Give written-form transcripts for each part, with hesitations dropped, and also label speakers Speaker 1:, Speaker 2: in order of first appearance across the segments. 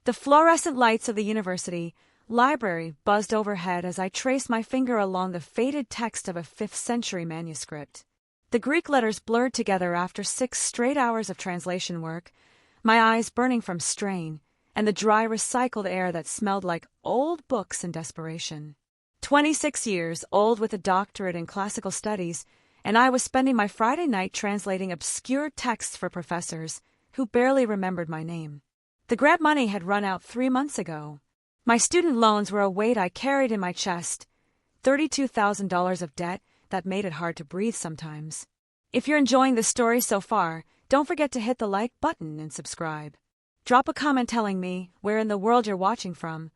Speaker 1: The fluorescent lights of the university library buzzed overhead as I traced my finger along the faded text of a 5th-century manuscript. The Greek letters blurred together after 6 straight hours of translation work, my eyes burning from strain, and the dry recycled air that smelled like old books in desperation. 26 years old with a doctorate in classical studies, and I was spending my Friday night translating obscure texts for professors who barely remembered my name. The grant money had run out 3 months ago. My student loans were a weight I carried in my chest, $32,000 of debt that made it hard to breathe sometimes. If you're enjoying this story so far, don't forget to hit the like button and subscribe. Drop a comment telling me where in the world you're watching from.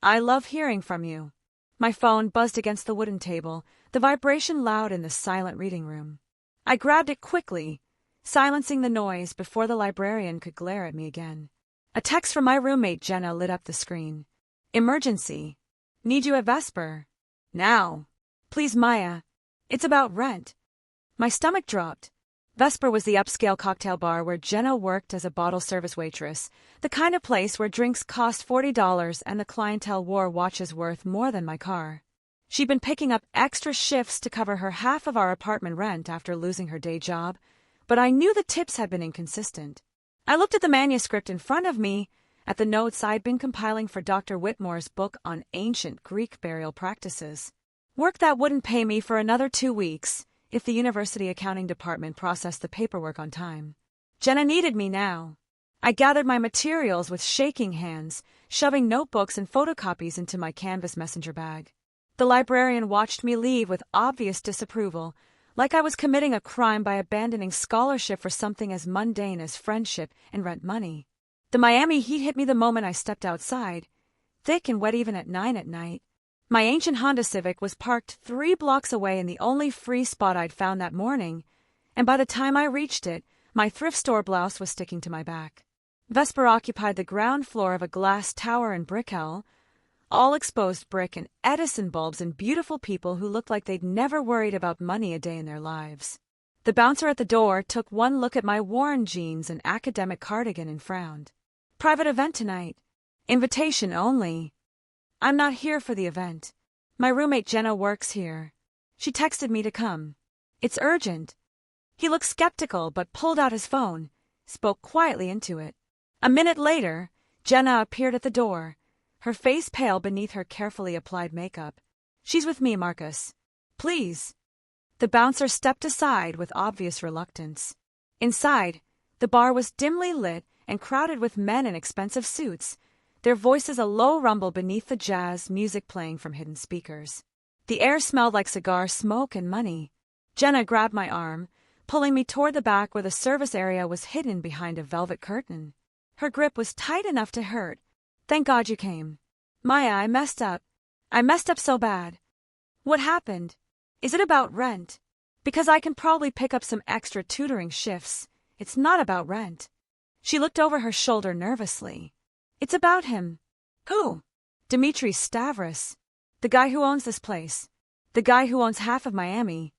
Speaker 1: I love hearing from you. My phone buzzed against the wooden table, the vibration loud in the silent reading room. I grabbed it quickly, silencing the noise before the librarian could glare at me again. A text from my roommate Jenna lit up the screen. Emergency. Need you at Vesper. Now. Please, Maya. It's about rent. My stomach dropped. Vesper was the upscale cocktail bar where Jenna worked as a bottle service waitress, the kind of place where drinks cost $40 and the clientele wore watches worth more than my car. She'd been picking up extra shifts to cover her half of our apartment rent after losing her day job, but I knew the tips had been inconsistent. I looked at the manuscript in front of me, at the notes I'd been compiling for Dr. Whitmore's book on ancient Greek burial practices. Work that wouldn't pay me for another 2 weeks if the university accounting department processed the paperwork on time. Jenna needed me now. I gathered my materials with shaking hands, shoving notebooks and photocopies into my canvas messenger bag. The librarian watched me leave with obvious disapproval, like I was committing a crime by abandoning scholarship for something as mundane as friendship and rent money. The Miami heat hit me the moment I stepped outside, thick and wet even at 9 at night. My ancient Honda Civic was parked 3 blocks away in the only free spot I'd found that morning, and by the time I reached it, my thrift store blouse was sticking to my back. Vesper occupied the ground floor of a glass tower in Brickell, all exposed brick and Edison bulbs and beautiful people who looked like they'd never worried about money a day in their lives. The bouncer at the door took one look at my worn jeans and academic cardigan and frowned. Private event tonight. Invitation only. I'm not here for the event. My roommate Jenna works here. She texted me to come. It's urgent. He looked skeptical but pulled out his phone, spoke quietly into it. A minute later, Jenna appeared at the door, her face pale beneath her carefully applied makeup. She's with me, Marcus. Please. The bouncer stepped aside with obvious reluctance. Inside, the bar was dimly lit and crowded with men in expensive suits, their voices a low rumble beneath the jazz music playing from hidden speakers. The air smelled like cigar smoke and money. Jenna grabbed my arm, pulling me toward the back where the service area was hidden behind a velvet curtain. Her grip was tight enough to hurt. Thank God you came. Maya, I messed up. I messed up so bad. What happened? Is it about rent? Because I can probably pick up some extra tutoring shifts. It's not about rent. She looked over her shoulder nervously. It's about him. Who? Dimitri Stavros. The guy who owns this place. The guy who owns half of Miami.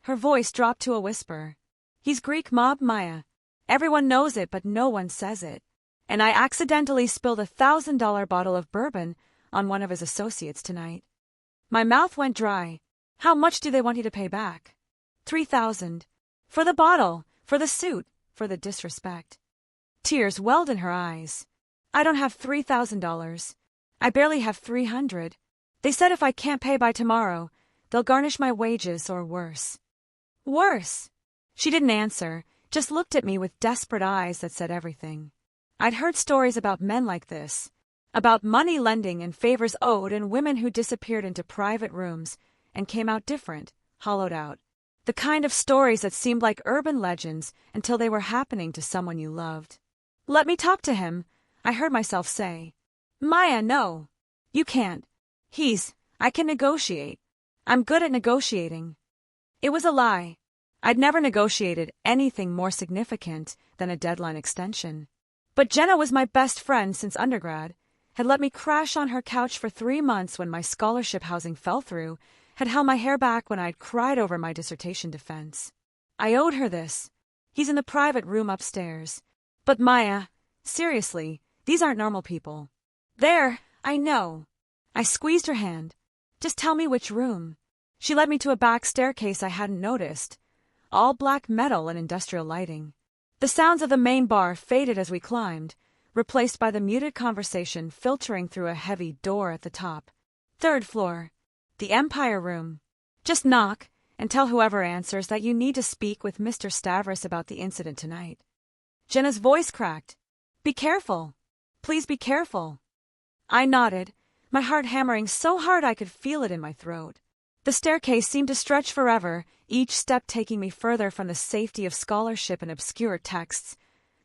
Speaker 1: Her voice dropped to a whisper. He's Greek mob, Maya. Everyone knows it, but no one says it. And I accidentally spilled a $1,000 bottle of bourbon on one of his associates tonight. My mouth went dry. How much do they want you to pay back? $3,000. For the bottle, for the suit, for the disrespect. Tears welled in her eyes. I don't have $3,000. I barely have $300. They said if I can't pay by tomorrow, they'll garnish my wages or worse. Worse? She didn't answer, just looked at me with desperate eyes that said everything. I'd heard stories about men like this, about money lending and favors owed and women who disappeared into private rooms and came out different, hollowed out. The kind of stories that seemed like urban legends until they were happening to someone you loved. Let me talk to him, I heard myself say. Maya, no. You can't. I can negotiate. I'm good at negotiating. It was a lie. I'd never negotiated anything more significant than a deadline extension. But Jenna was my best friend since undergrad, had let me crash on her couch for 3 months when my scholarship housing fell through, had held my hair back when I'd cried over my dissertation defense. I owed her this. He's in the private room upstairs. But Maya, seriously, These aren't normal people. There, I know. I squeezed her hand. Just tell me which room. She led me to a back staircase I hadn't noticed. All black metal and industrial lighting. The sounds of the main bar faded as we climbed, replaced by the muted conversation filtering through a heavy door at the top. 3rd floor. The Empire Room. Just knock, and tell whoever answers that you need to speak with Mr. Stavros about the incident tonight. Jenna's voice cracked. Be careful. Please be careful. I nodded, my heart hammering so hard I could feel it in my throat. The staircase seemed to stretch forever, each step taking me further from the safety of scholarship and obscure texts,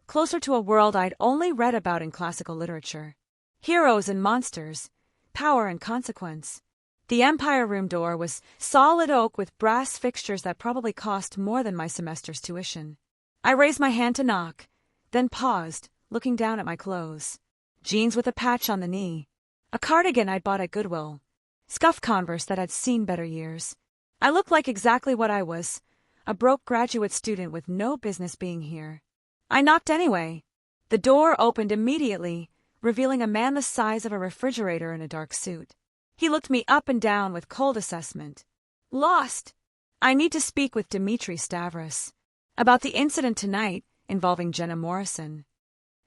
Speaker 1: closer to a world I'd only read about in classical literature. Heroes and monsters, power and consequence. The Empire Room door was solid oak with brass fixtures that probably cost more than my semester's tuition. I raised my hand to knock, then paused, looking down at my clothes. Jeans with a patch on the knee. A cardigan I'd bought at Goodwill. Scuffed Converse that had seen better years. I looked like exactly what I was, a broke graduate student with no business being here. I knocked anyway. The door opened immediately, revealing a man the size of a refrigerator in a dark suit. He looked me up and down with cold assessment. Lost. I need to speak with Dmitri Stavros about the incident tonight involving Jenna Morrison.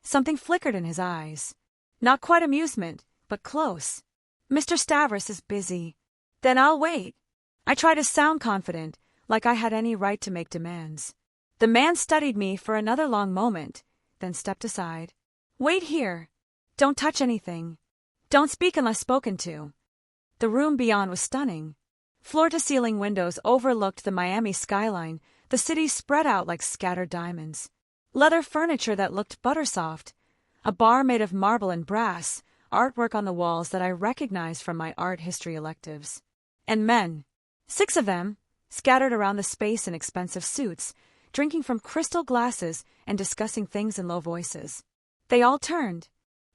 Speaker 1: Something flickered in his eyes. Not quite amusement, but close. Mr. Stavros is busy. Then I'll wait. I tried to sound confident, like I had any right to make demands. The man studied me for another long moment, then stepped aside. Wait here. Don't touch anything. Don't speak unless spoken to. The room beyond was stunning. Floor-to-ceiling windows overlooked the Miami skyline, the city spread out like scattered diamonds. Leather furniture that looked buttersoft. A bar made of marble and brass, artwork on the walls that I recognized from my art history electives. And men. 6 of them, scattered around the space in expensive suits, drinking from crystal glasses and discussing things in low voices. They all turned.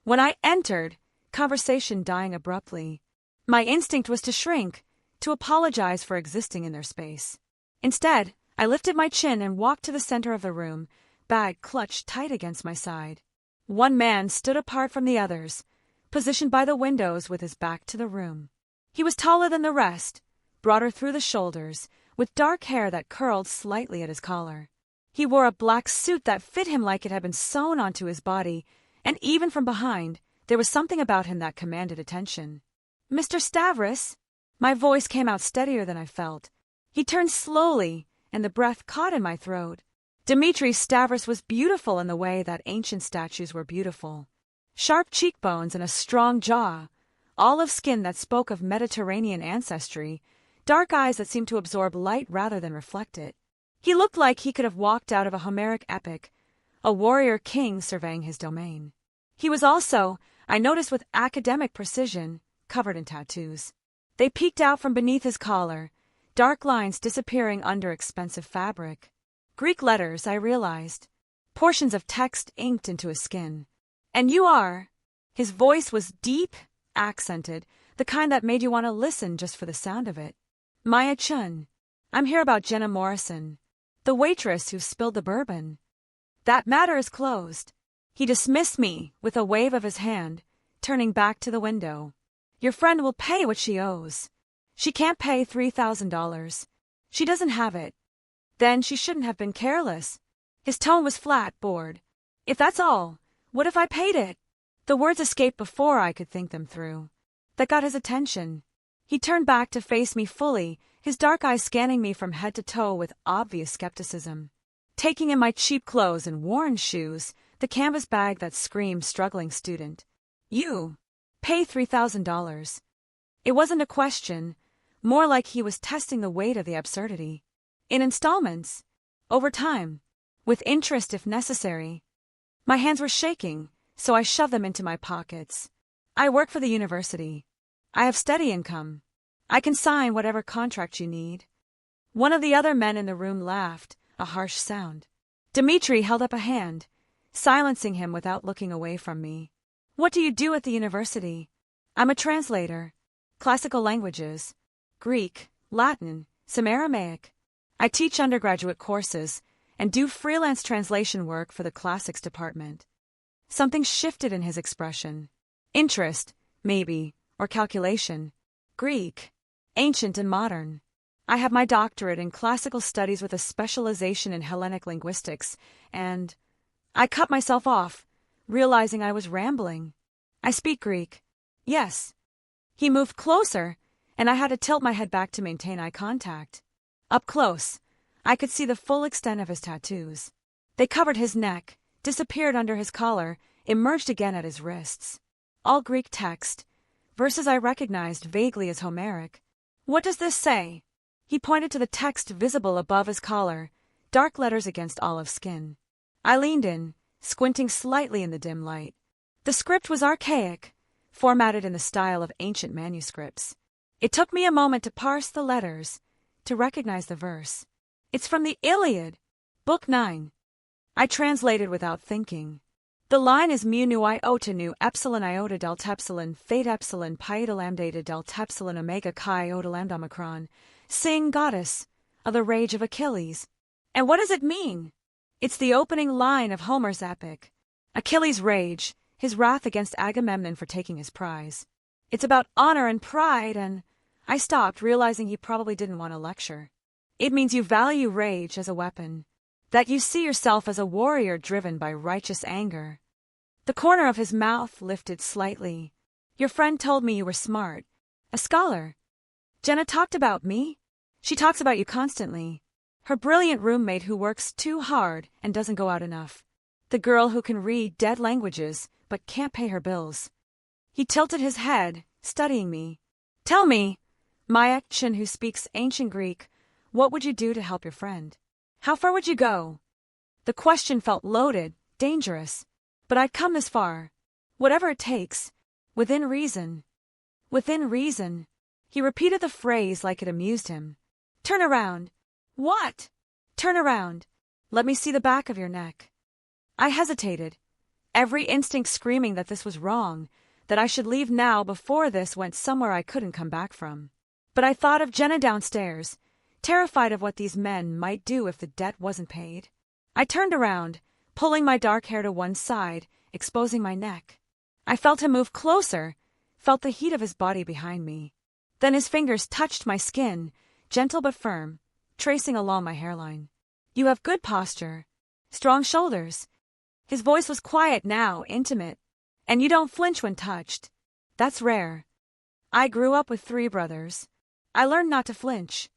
Speaker 1: When I entered, conversation dying abruptly. My instinct was to shrink, to apologize for existing in their space. Instead, I lifted my chin and walked to the center of the room, bag clutched tight against my side. One man stood apart from the others, positioned by the windows with his back to the room. He was taller than the rest, broader through the shoulders, with dark hair that curled slightly at his collar. He wore a black suit that fit him like it had been sewn onto his body, and even from behind, there was something about him that commanded attention. Mr. Stavros? My voice came out steadier than I felt. He turned slowly, and the breath caught in my throat. Dmitri Stavros was beautiful in the way that ancient statues were beautiful. Sharp cheekbones and a strong jaw, olive skin that spoke of Mediterranean ancestry, dark eyes that seemed to absorb light rather than reflect it. He looked like he could have walked out of a Homeric epic, a warrior king surveying his domain. He was also, I noticed with academic precision, covered in tattoos. They peeked out from beneath his collar, dark lines disappearing under expensive fabric. Greek letters, I realized. Portions of text inked into his skin. And you are. His voice was deep, accented, the kind that made you want to listen just for the sound of it. Maya Chun. I'm here about Jenna Morrison, the waitress who spilled the bourbon. That matter is closed. He dismissed me with a wave of his hand, turning back to the window. Your friend will pay what she owes. She can't pay $3,000. She doesn't have it. Then she shouldn't have been careless. His tone was flat, bored. If that's all, what if I paid it? The words escaped before I could think them through. That got his attention. He turned back to face me fully, his dark eyes scanning me from head to toe with obvious skepticism. Taking in my cheap clothes and worn shoes, the canvas bag that screamed struggling student. You pay $3,000. It wasn't a question, more like he was testing the weight of the absurdity. In installments, over time, with interest if necessary. My hands were shaking, so I shoved them into my pockets. I work for the university. I have steady income. I can sign whatever contract you need. One of the other men in the room laughed, a harsh sound. Dmitri held up a hand, silencing him without looking away from me. What do you do at the university? I'm a translator. Classical languages. Greek, Latin, some Aramaic. I teach undergraduate courses and do freelance translation work for the classics department. Something shifted in his expression. Interest, maybe, or calculation. Greek. Ancient and modern. I have my doctorate in classical studies with a specialization in Hellenic linguistics, and I cut myself off, realizing I was rambling. I speak Greek. Yes. He moved closer, and I had to tilt my head back to maintain eye contact. Up close, I could see the full extent of his tattoos. They covered his neck, disappeared under his collar, emerged again at his wrists. All Greek text, verses I recognized vaguely as Homeric. What does this say? He pointed to the text visible above his collar, dark letters against olive skin. I leaned in, squinting slightly in the dim light. The script was archaic, formatted in the style of ancient manuscripts. It took me a moment to parse the letters, to recognize the verse. It's from the Iliad, Book 9. I translated without thinking. The line is mu nu iota nu epsilon iota delta epsilon fate epsilon pi eta lambda eta delta epsilon omega chi iota lambda omicron. Sing goddess of the rage of Achilles. And what does it mean? It's the opening line of Homer's epic. Achilles' rage, his wrath against Agamemnon for taking his prize. It's about honor and pride, and I stopped, realizing he probably didn't want to lecture. It means you value rage as a weapon, that you see yourself as a warrior driven by righteous anger. The corner of his mouth lifted slightly. Your friend told me you were smart, a scholar. Jenna talked about me? She talks about you constantly. Her brilliant roommate who works too hard and doesn't go out enough. The girl who can read dead languages but can't pay her bills. He tilted his head, studying me. Tell me, Maya Chen, who speaks ancient Greek, what would you do to help your friend? How far would you go? The question felt loaded, dangerous. But I'd come this far. Whatever it takes. Within reason. Within reason. He repeated the phrase like it amused him. Turn around. What? Turn around. Let me see the back of your neck. I hesitated, every instinct screaming that this was wrong, that I should leave now before this went somewhere I couldn't come back from. But I thought of Jenna downstairs, terrified of what these men might do if the debt wasn't paid. I turned around, pulling my dark hair to one side, exposing my neck. I felt him move closer, felt the heat of his body behind me. Then his fingers touched my skin, gentle but firm, tracing along my hairline. You have good posture, strong shoulders. His voice was quiet now, intimate. And you don't flinch when touched. That's rare. I grew up with 3 brothers. I learned not to flinch.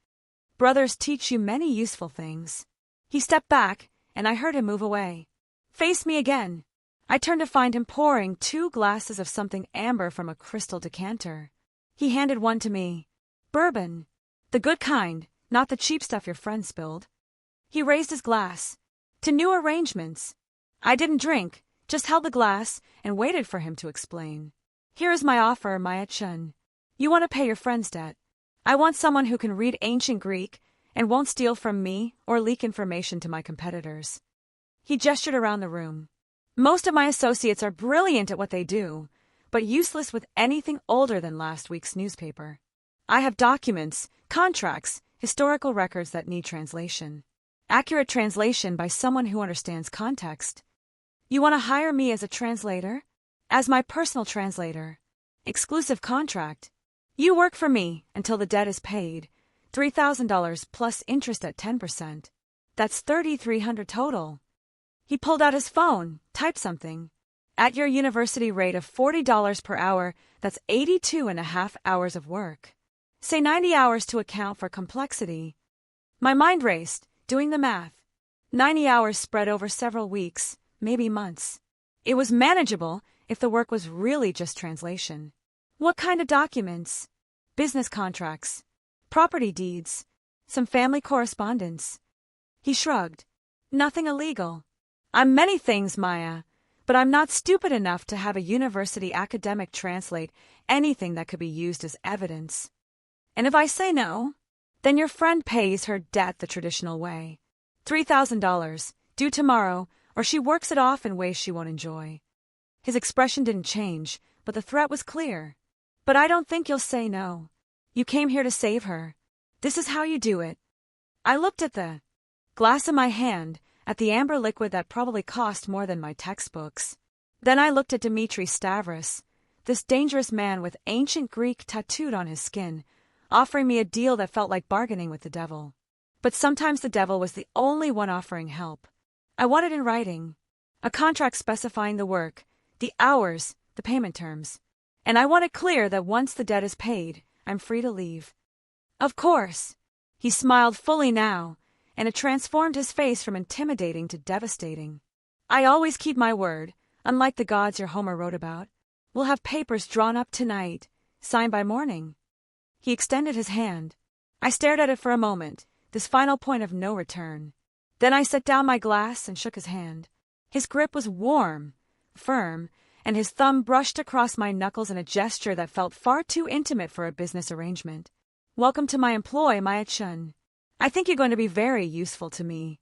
Speaker 1: Brothers teach you many useful things. He stepped back, and I heard him move away. Face me again. I turned to find him pouring 2 glasses of something amber from a crystal decanter. He handed one to me. Bourbon. The good kind, not the cheap stuff your friend spilled. He raised his glass. To new arrangements. I didn't drink, just held the glass and waited for him to explain. Here is my offer, Maya Chun. You want to pay your friend's debt. I want someone who can read ancient Greek and won't steal from me or leak information to my competitors. He gestured around the room. Most of my associates are brilliant at what they do, but useless with anything older than last week's newspaper. I have documents, contracts, historical records that need translation. Accurate translation by someone who understands context. You want to hire me as a translator? As my personal translator. Exclusive contract. You work for me until the debt is paid. $3,000 plus interest at 10%. That's $3,300 total. He pulled out his phone, typed something. At your university rate of $40 per hour, that's 82.5 hours of work. Say 90 hours to account for complexity. My mind raced, doing the math. 90 hours spread over several weeks, maybe months. It was manageable if the work was really just translation. What kind of documents? Business contracts, property deeds, some family correspondence. He shrugged. Nothing illegal. I'm many things, Maya, but I'm not stupid enough to have a university academic translate anything that could be used as evidence. And if I say no, then your friend pays her debt the traditional way. $3,000, due tomorrow, or she works it off in ways she won't enjoy. His expression didn't change, but the threat was clear. But I don't think you'll say no. You came here to save her. This is how you do it. I looked at the glass in my hand, at the amber liquid that probably cost more than my textbooks. Then I looked at Dimitri Stavros, this dangerous man with ancient Greek tattooed on his skin, offering me a deal that felt like bargaining with the devil. But sometimes the devil was the only one offering help. I wanted in writing a contract specifying the work, the hours, the payment terms. And I want it clear that once the debt is paid, I'm free to leave. Of course. He smiled fully now, and it transformed his face from intimidating to devastating. I always keep my word, unlike the gods your Homer wrote about. We'll have papers drawn up tonight, signed by morning. He extended his hand. I stared at it for a moment, this final point of no return. Then I set down my glass and shook his hand. His grip was warm, firm, and his thumb brushed across my knuckles in a gesture that felt far too intimate for a business arrangement. Welcome to my employ, Maya-chun. I think you're going to be very useful to me.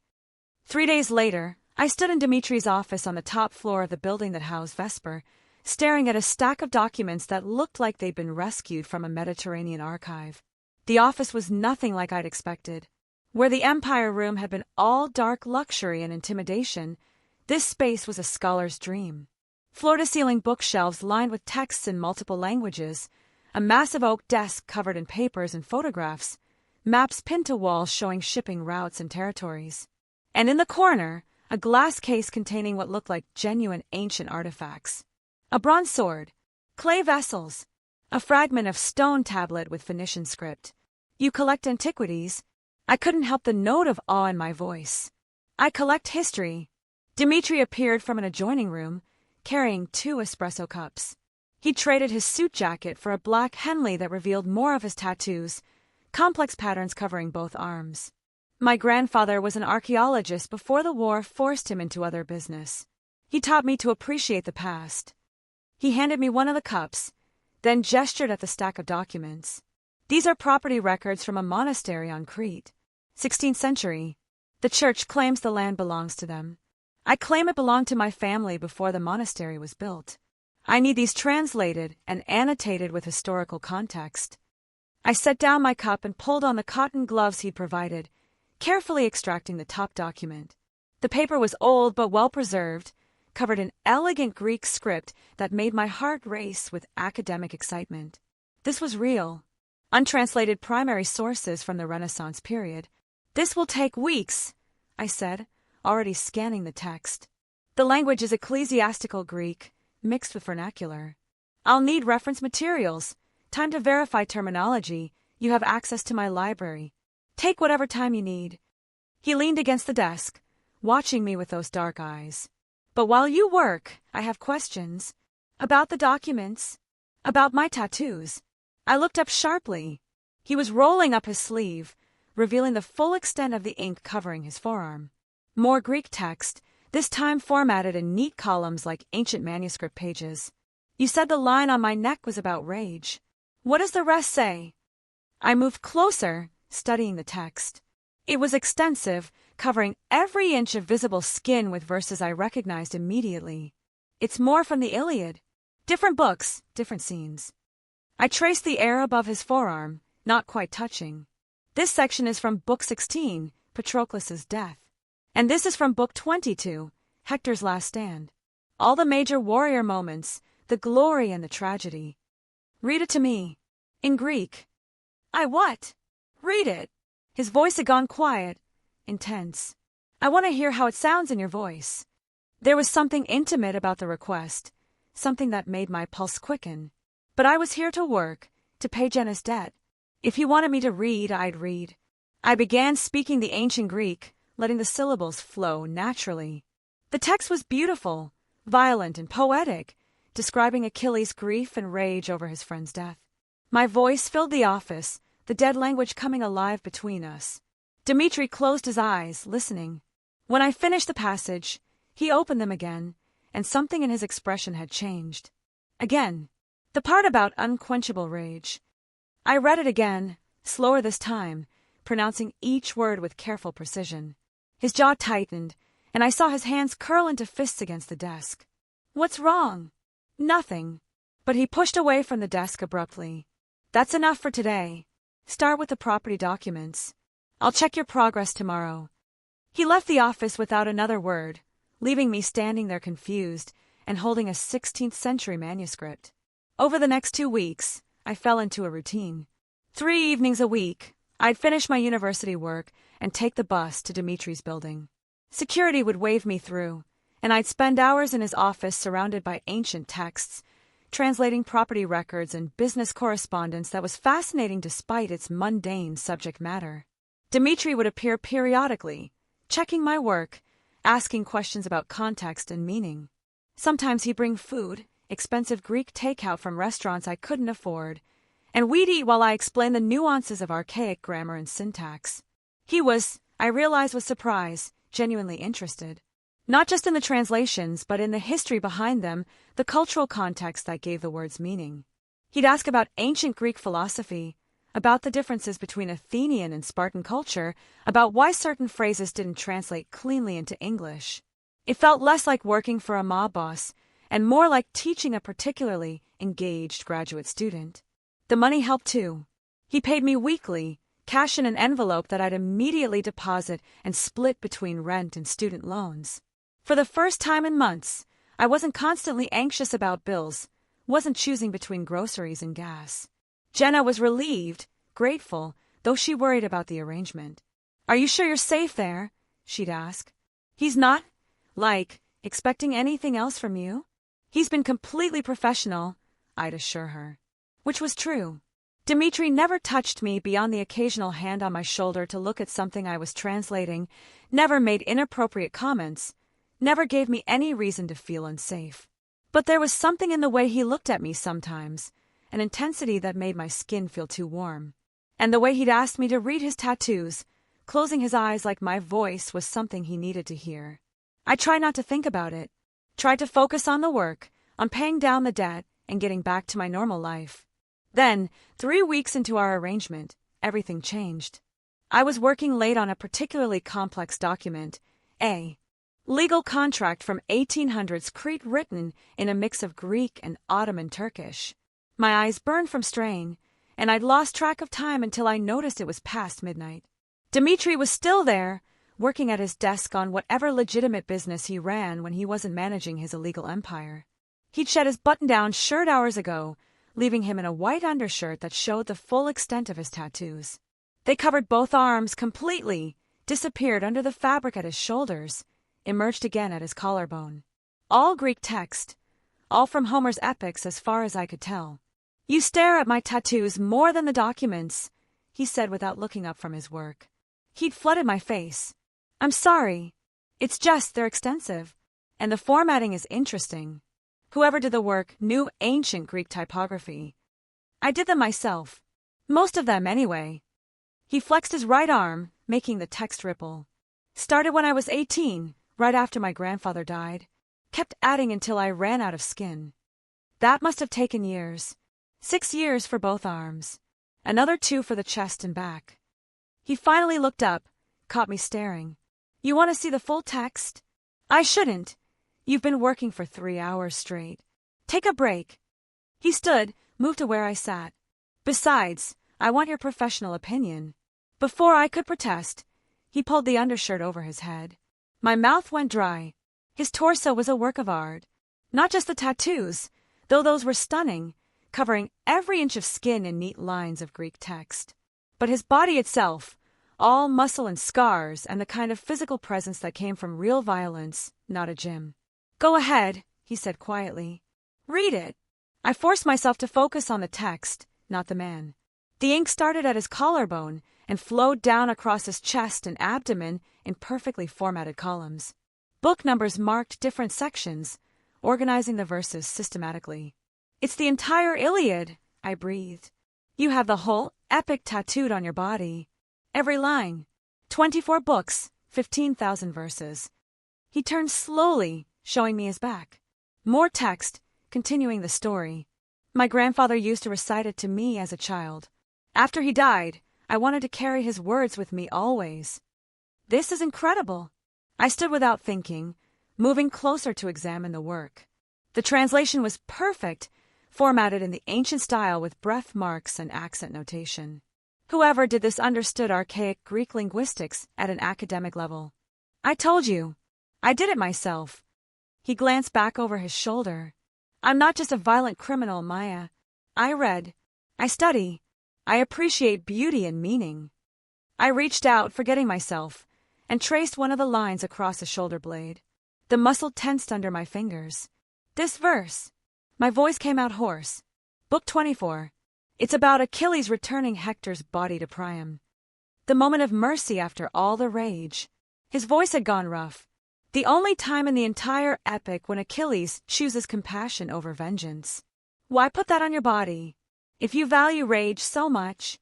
Speaker 1: 3 days later, I stood in Dimitri's office on the top floor of the building that housed Vesper, staring at a stack of documents that looked like they'd been rescued from a Mediterranean archive. The office was nothing like I'd expected. Where the Empire Room had been all dark luxury and intimidation, this space was a scholar's dream. Floor-to-ceiling bookshelves lined with texts in multiple languages, a massive oak desk covered in papers and photographs, maps pinned to walls showing shipping routes and territories. And in the corner, a glass case containing what looked like genuine ancient artifacts. A bronze sword, clay vessels, a fragment of stone tablet with Phoenician script. You collect antiquities. I couldn't help the note of awe in my voice. I collect history. Dimitri appeared from an adjoining room, carrying 2 espresso cups. He traded his suit jacket for a black Henley that revealed more of his tattoos, complex patterns covering both arms. My grandfather was an archaeologist before the war forced him into other business. He taught me to appreciate the past. He handed me one of the cups, then gestured at the stack of documents. These are property records from a monastery on Crete. 16th century. The church claims the land belongs to them. I claim it belonged to my family before the monastery was built. I need these translated and annotated with historical context. I set down my cup and pulled on the cotton gloves he'd provided, carefully extracting the top document. The paper was old but well-preserved, covered in elegant Greek script that made my heart race with academic excitement. This was real. Untranslated primary sources from the Renaissance period. This will take weeks, I said, already scanning the text. The language is ecclesiastical Greek, mixed with vernacular. I'll need reference materials. Time to verify terminology. You have access to my library. Take whatever time you need. He leaned against the desk, watching me with those dark eyes. But while you work, I have questions. About the documents. About my tattoos. I looked up sharply. He was rolling up his sleeve, revealing the full extent of the ink covering his forearm. More Greek text, this time formatted in neat columns like ancient manuscript pages. You said the line on my neck was about rage. What does the rest say? I moved closer, studying the text. It was extensive, covering every inch of visible skin with verses I recognized immediately. It's more from the Iliad. Different books, different scenes. I traced the air above his forearm, not quite touching. This section is from Book 16, Patroclus's death. And this is from Book 22, Hector's last stand. All the major warrior moments, the glory and the tragedy. Read it to me. In Greek. I what? Read it. His voice had gone quiet, intense. I want to hear how it sounds in your voice. There was something intimate about the request, something that made my pulse quicken. But I was here to work, to pay Jenna's debt. If he wanted me to read, I'd read. I began speaking the ancient Greek, letting the syllables flow naturally. The text was beautiful, violent, and poetic, describing Achilles' grief and rage over his friend's death. My voice filled the office, the dead language coming alive between us. Dimitri closed his eyes, listening. When I finished the passage, he opened them again, and something in his expression had changed. Again, the part about unquenchable rage. I read it again, slower this time, pronouncing each word with careful precision. His jaw tightened, and I saw his hands curl into fists against the desk. What's wrong? Nothing. But he pushed away from the desk abruptly. That's enough for today. Start with the property documents. I'll check your progress tomorrow. He left the office without another word, leaving me standing there confused and holding a 16th century manuscript. Over the next 2 weeks, I fell into a routine. 3 evenings a week, I'd finish my university work and take the bus to Dimitri's building. Security would wave me through, and I'd spend hours in his office surrounded by ancient texts, translating property records and business correspondence that was fascinating despite its mundane subject matter. Dimitri would appear periodically, checking my work, asking questions about context and meaning. Sometimes he'd bring food, expensive Greek takeout from restaurants I couldn't afford, and we'd eat while I explained the nuances of archaic grammar and syntax. He was, I realized with surprise, genuinely interested. Not just in the translations, but in the history behind them, the cultural context that gave the words meaning. He'd ask about ancient Greek philosophy, about the differences between Athenian and Spartan culture, about why certain phrases didn't translate cleanly into English. It felt less like working for a mob boss, and more like teaching a particularly engaged graduate student. The money helped too. He paid me weekly, cash in an envelope that I'd immediately deposit and split between rent and student loans. For the first time in months, I wasn't constantly anxious about bills, wasn't choosing between groceries and gas. Jenna was relieved, grateful, though she worried about the arrangement. "Are you sure you're safe there?" she'd ask. "He's not, expecting anything else from you?" "He's been completely professional," I'd assure her. Which was true. Dimitri never touched me beyond the occasional hand on my shoulder to look at something I was translating, never made inappropriate comments, never gave me any reason to feel unsafe. But there was something in the way he looked at me sometimes, an intensity that made my skin feel too warm. And the way he'd asked me to read his tattoos, closing his eyes like my voice was something he needed to hear. I tried not to think about it, tried to focus on the work, on paying down the debt, and getting back to my normal life. Then, 3 weeks into our arrangement, everything changed. I was working late on a particularly complex document, a legal contract from 1800s Crete written in a mix of Greek and Ottoman Turkish. My eyes burned from strain, and I'd lost track of time until I noticed it was past midnight. Dimitri was still there, working at his desk on whatever legitimate business he ran when he wasn't managing his illegal empire. He'd shed his button-down shirt hours ago, leaving him in a white undershirt that showed the full extent of his tattoos. They covered both arms completely, disappeared under the fabric at his shoulders, emerged again at his collarbone. All Greek text, all from Homer's epics as far as I could tell. "You stare at my tattoos more than the documents," he said without looking up from his work. He'd flooded my face. "I'm sorry. It's just they're extensive, and the formatting is interesting. Whoever did the work knew ancient Greek typography. I did them myself. Most of them, anyway." He flexed his right arm, making the text ripple. "Started when I was 18, right after my grandfather died. Kept adding until I ran out of skin. That must have taken years. 6 years for both arms. Another 2 for the chest and back." He finally looked up, caught me staring. "You want to see the full text?" "I shouldn't. You've been working for 3 hours straight. Take a break." He stood, moved to where I sat. "Besides, I want your professional opinion." Before I could protest, he pulled the undershirt over his head. My mouth went dry. His torso was a work of art. Not just the tattoos, though those were stunning, covering every inch of skin in neat lines of Greek text. But his body itself, all muscle and scars and the kind of physical presence that came from real violence, not a gym. "Go ahead," he said quietly. "Read it." I forced myself to focus on the text, not the man. The ink started at his collarbone and flowed down across his chest and abdomen in perfectly formatted columns. Book numbers marked different sections, organizing the verses systematically. "It's the entire Iliad," I breathed. "You have the whole epic tattooed on your body. Every line. 24 books, 15,000 verses." He turned slowly, showing me his back. More text, continuing the story. "My grandfather used to recite it to me as a child. After he died, I wanted to carry his words with me always." "This is incredible." I stood without thinking, moving closer to examine the work. The translation was perfect, formatted in the ancient style with breath marks and accent notation. Whoever did this understood archaic Greek linguistics at an academic level. "I told you. I did it myself." He glanced back over his shoulder. I'm not just a violent criminal, Maya. I read. I study. I appreciate beauty and meaning. I reached out, forgetting myself, and traced one of the lines across the shoulder blade. The muscle tensed under my fingers. This verse. My voice came out hoarse. Book 24. It's about Achilles returning Hector's body to Priam. The moment of mercy after all the rage. His voice had gone rough. The only time in the entire epic when Achilles chooses compassion over vengeance. Why put that on your body? If you value rage so much.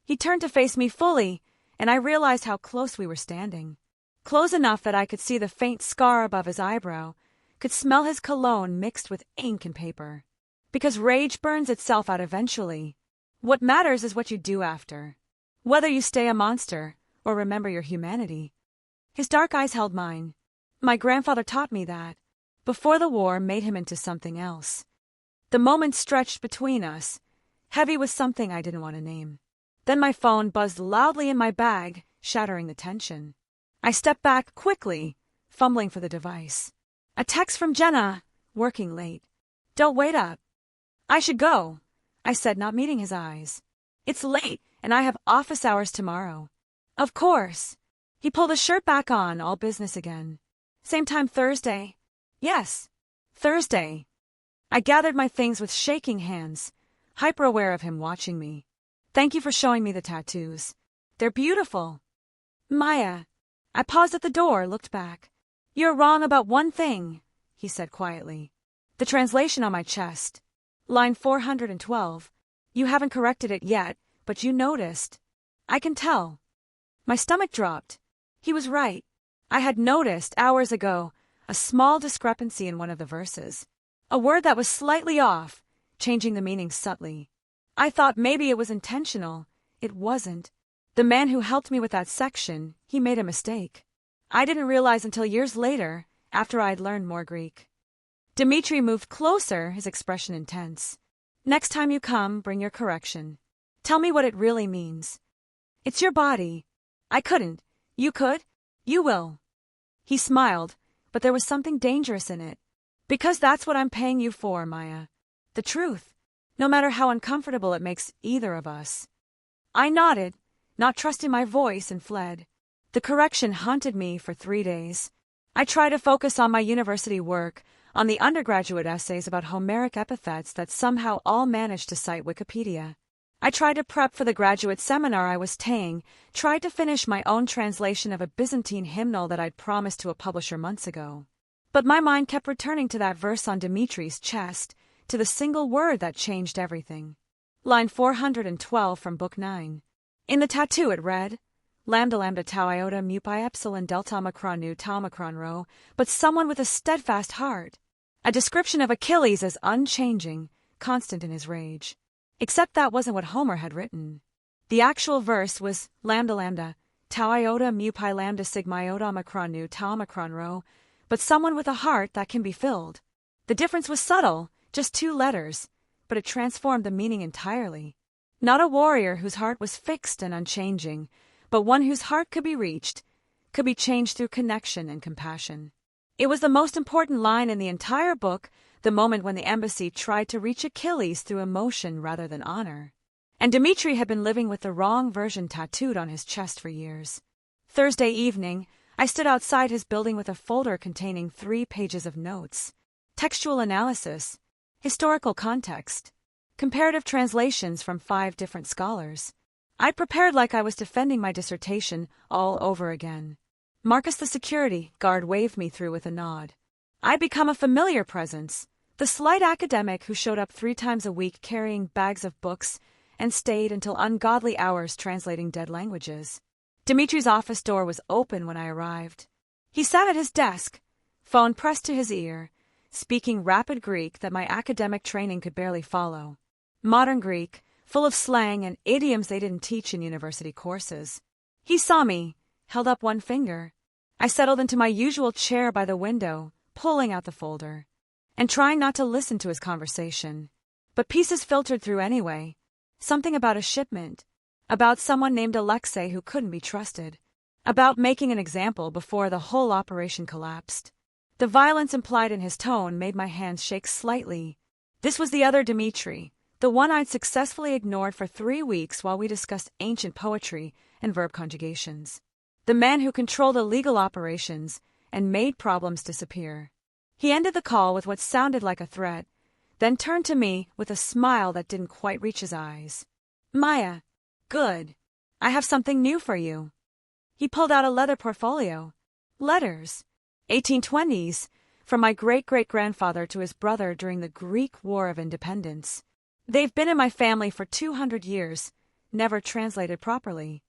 Speaker 1: He turned to face me fully, and I realized how close we were standing. Close enough that I could see the faint scar above his eyebrow, could smell his cologne mixed with ink and paper. Because rage burns itself out eventually. What matters is what you do after. Whether you stay a monster or remember your humanity. His dark eyes held mine. My grandfather taught me that. Before the war made him into something else. The moment stretched between us, heavy with something I didn't want to name. Then my phone buzzed loudly in my bag, shattering the tension. I stepped back quickly, fumbling for the device. A text from Jenna, working late. Don't wait up. I should go, I said, not meeting his eyes. It's late, and I have office hours tomorrow. Of course. He pulled his shirt back on, all business again. Same time Thursday? Yes, Thursday. I gathered my things with shaking hands, hyper-aware of him watching me. Thank you for showing me the tattoos. They're beautiful. Maya. I paused at the door, looked back. You're wrong about one thing, he said quietly. The translation on my chest. Line 412. You haven't corrected it yet, but you noticed. I can tell. My stomach dropped. He was right. I had noticed, hours ago, a small discrepancy in one of the verses. A word that was slightly off, changing the meaning subtly. I thought maybe it was intentional. It wasn't. The man who helped me with that section, he made a mistake. I didn't realize until years later, after I'd learned more Greek. Dmitri moved closer, his expression intense. Next time you come, bring your correction. Tell me what it really means. It's your body. I couldn't. You could? You will. He smiled, but there was something dangerous in it. Because that's what I'm paying you for, Maya. The truth. No matter how uncomfortable it makes either of us. I nodded, not trusting my voice, and fled. The correction haunted me for 3 days. I tried to focus on my university work, on the undergraduate essays about Homeric epithets that somehow all managed to cite Wikipedia. I tried to prep for the graduate seminar I was taking, tried to finish my own translation of a Byzantine hymnal that I'd promised to a publisher months ago. But my mind kept returning to that verse on Dimitri's chest, to the single word that changed everything. Line 412 from Book 9. In the tattoo it read, Lambda lambda tau iota mu pi epsilon delta omicron nu tau omicron rho, but someone with a steadfast heart. A description of Achilles as unchanging, constant in his rage. Except that wasn't what Homer had written. The actual verse was lambda lambda, tau iota mu pi lambda sigma iota omicron nu tau omicron rho, but someone with a heart that can be filled. The difference was subtle, just 2 letters, but it transformed the meaning entirely. Not a warrior whose heart was fixed and unchanging, but one whose heart could be reached, could be changed through connection and compassion. It was the most important line in the entire book, the moment when the embassy tried to reach Achilles through emotion rather than honor. And Dmitri had been living with the wrong version tattooed on his chest for years. Thursday evening, I stood outside his building with a folder containing 3 pages of notes. Textual analysis, historical context, comparative translations from 5 different scholars. I'd prepared like I was defending my dissertation all over again. Marcus the security guard waved me through with a nod. I'd become a familiar presence, the slight academic who showed up 3 times a week carrying bags of books and stayed until ungodly hours translating dead languages. Dimitri's office door was open when I arrived. He sat at his desk, phone pressed to his ear, speaking rapid Greek that my academic training could barely follow. Modern Greek, full of slang and idioms they didn't teach in university courses. He saw me, held up one finger. I settled into my usual chair by the window, pulling out the folder, and trying not to listen to his conversation. But pieces filtered through anyway. Something about a shipment, about someone named Alexei who couldn't be trusted, about making an example before the whole operation collapsed. The violence implied in his tone made my hands shake slightly. This was the other Dmitri, the one I'd successfully ignored for 3 weeks while we discussed ancient poetry and verb conjugations. The man who controlled illegal operations and made problems disappear. He ended the call with what sounded like a threat, then turned to me with a smile that didn't quite reach his eyes. Maya, good. I have something new for you. He pulled out a leather portfolio. Letters. 1820s, from my great-great-grandfather to his brother during the Greek War of Independence. They've been in my family for 200 years, never translated properly.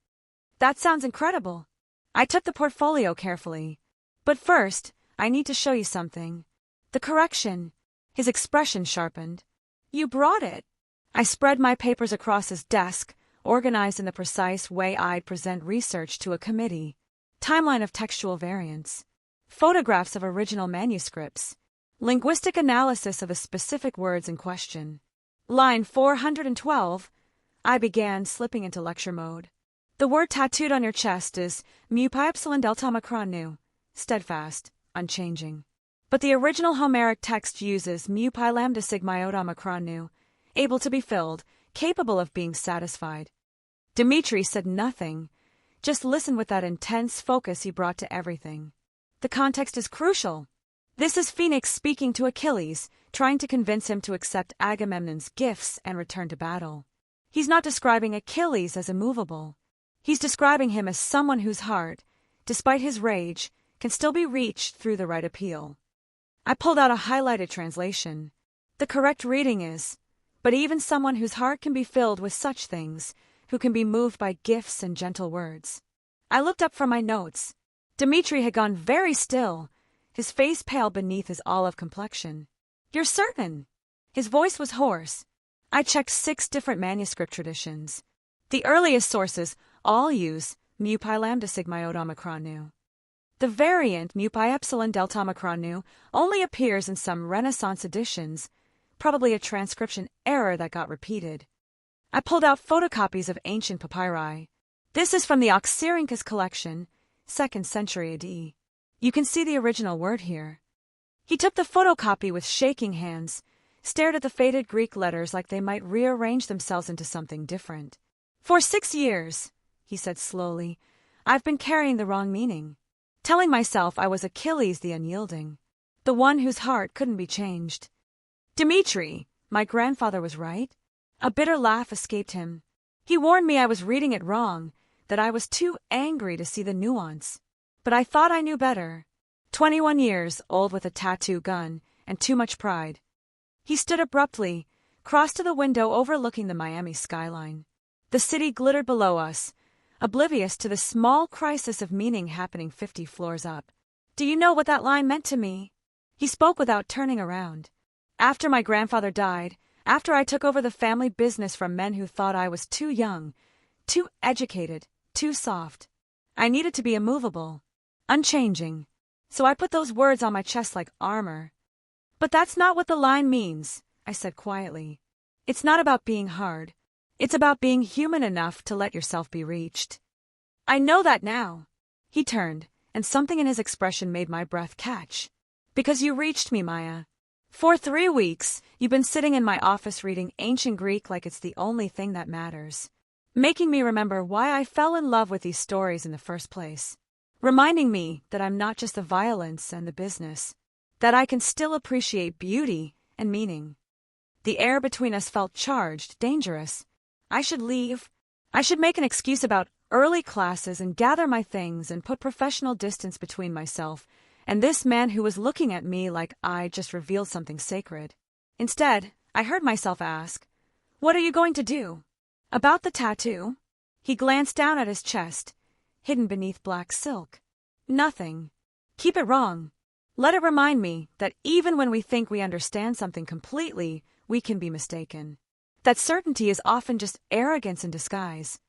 Speaker 1: That sounds incredible. I took the portfolio carefully. But first, I need to show you something. The correction. His expression sharpened. You brought it. I spread my papers across his desk, organized in the precise way I'd present research to a committee. Timeline of textual variants. Photographs of original manuscripts. Linguistic analysis of the specific words in question. Line 412. I began, slipping into lecture mode. The word tattooed on your chest is mu pi epsilon delta omicron nu, steadfast, unchanging. But the original Homeric text uses mu pi lambda sigma iota omicron nu, able to be filled, capable of being satisfied. Dmitri said nothing, just listened with that intense focus he brought to everything. The context is crucial. This is Phoenix speaking to Achilles, trying to convince him to accept Agamemnon's gifts and return to battle. He's not describing Achilles as immovable. He's describing him as someone whose heart, despite his rage, can still be reached through the right appeal. I pulled out a highlighted translation. The correct reading is, but even someone whose heart can be filled with such things, who can be moved by gifts and gentle words. I looked up from my notes. Dmitri had gone very still, his face pale beneath his olive complexion. You're certain? His voice was hoarse. I checked 6 different manuscript traditions. The earliest sources all use mu pi lambda sigma iota omicron nu. The variant mu pi epsilon delta omicron nu only appears in some Renaissance editions, probably a transcription error that got repeated. I pulled out photocopies of ancient papyri. This is from the Oxyrhynchus collection, 2nd century AD. You can see the original word here. He took the photocopy with shaking hands, stared at the faded Greek letters like they might rearrange themselves into something different. For 6 years, he said slowly, I've been carrying the wrong meaning, telling myself I was Achilles the unyielding, the one whose heart couldn't be changed. Dmitri, my grandfather was right. A bitter laugh escaped him. He warned me I was reading it wrong, that I was too angry to see the nuance. But I thought I knew better. 21 years old with a tattoo gun and too much pride. He stood abruptly, crossed to the window overlooking the Miami skyline. The city glittered below us, oblivious to the small crisis of meaning happening 50 floors up. Do you know what that line meant to me? He spoke without turning around. After my grandfather died, after I took over the family business from men who thought I was too young, too educated, too soft, I needed to be immovable, unchanging. So I put those words on my chest like armor. But that's not what the line means, I said quietly. It's not about being hard. It's about being human enough to let yourself be reached. I know that now. He turned, and something in his expression made my breath catch. Because you reached me, Maya. For 3 weeks, you've been sitting in my office reading ancient Greek like it's the only thing that matters. Making me remember why I fell in love with these stories in the first place. Reminding me that I'm not just the violence and the business. That I can still appreciate beauty and meaning. The air between us felt charged, dangerous. I should leave. I should make an excuse about early classes and gather my things and put professional distance between myself and this man who was looking at me like I just revealed something sacred. Instead, I heard myself ask, "What are you going to do?" About the tattoo? He glanced down at his chest, hidden beneath black silk. Nothing. Keep it wrong. Let it remind me that even when we think we understand something completely, we can be mistaken. That certainty is often just arrogance in disguise.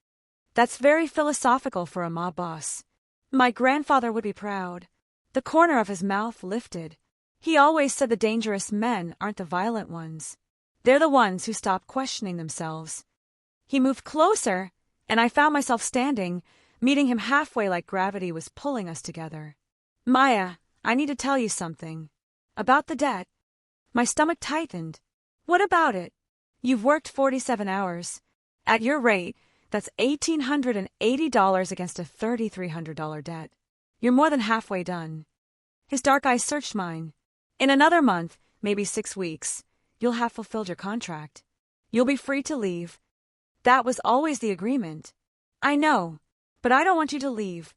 Speaker 1: That's very philosophical for a mob boss. My grandfather would be proud. The corner of his mouth lifted. He always said the dangerous men aren't the violent ones. They're the ones who stop questioning themselves. He moved closer, and I found myself standing, meeting him halfway like gravity was pulling us together. Maya, I need to tell you something. About the debt. My stomach tightened. What about it? You've worked 47 hours. At your rate, that's $1,880 against a $3,300 debt. You're more than halfway done. His dark eyes searched mine. In another month, maybe 6 weeks, you'll have fulfilled your contract. You'll be free to leave. That was always the agreement. I know, but I don't want you to leave.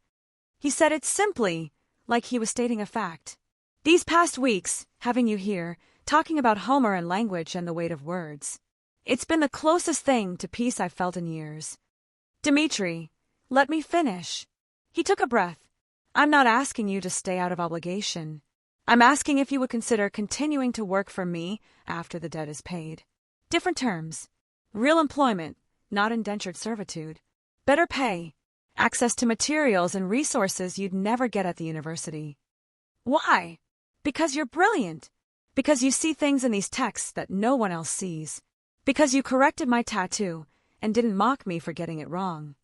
Speaker 1: He said it simply, like he was stating a fact. These past weeks, having you here, talking about Homer and language and the weight of words. It's been the closest thing to peace I've felt in years. Dimitri, let me finish. He took a breath. I'm not asking you to stay out of obligation. I'm asking if you would consider continuing to work for me after the debt is paid. Different terms. Real employment, not indentured servitude. Better pay. Access to materials and resources you'd never get at the university. Why? Because you're brilliant. Because you see things in these texts that no one else sees. Because you corrected my tattoo and didn't mock me for getting it wrong.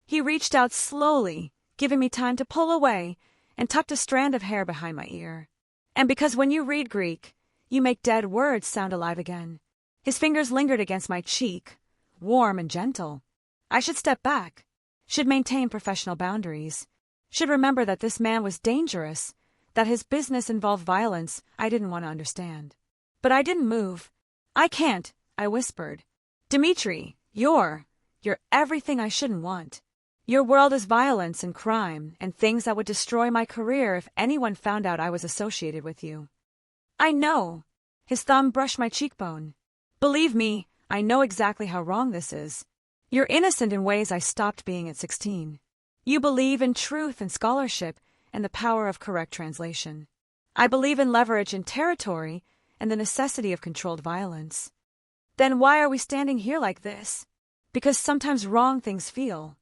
Speaker 1: He reached out slowly, giving me time to pull away, and tucked a strand of hair behind my ear. And because when you read Greek, you make dead words sound alive again. His fingers lingered against my cheek, warm and gentle. I should step back, should maintain professional boundaries, should remember that this man was dangerous, that his business involved violence I didn't want to understand. But I didn't move. I can't, I whispered. Dimitri, you're everything I shouldn't want. Your world is violence and crime and things that would destroy my career if anyone found out I was associated with you. I know. His thumb brushed my cheekbone. Believe me, I know exactly how wrong this is. You're innocent in ways I stopped being at 16. You believe in truth and scholarship and the power of correct translation. I believe in leverage and territory and the necessity of controlled violence. Then why are we standing here like this? Because sometimes wrong things feel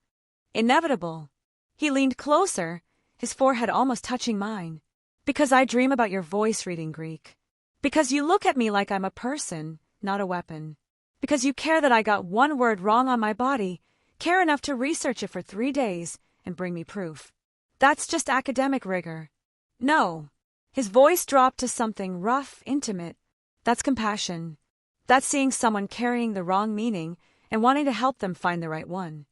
Speaker 1: inevitable. He leaned closer, his forehead almost touching mine. Because I dream about your voice reading Greek. Because you look at me like I'm a person, not a weapon. Because you care that I got one word wrong on my body, care enough to research it for 3 days and bring me proof. That's just academic rigor. No. His voice dropped to something rough, intimate. That's compassion. That's seeing someone carrying the wrong meaning and wanting to help them find the right one.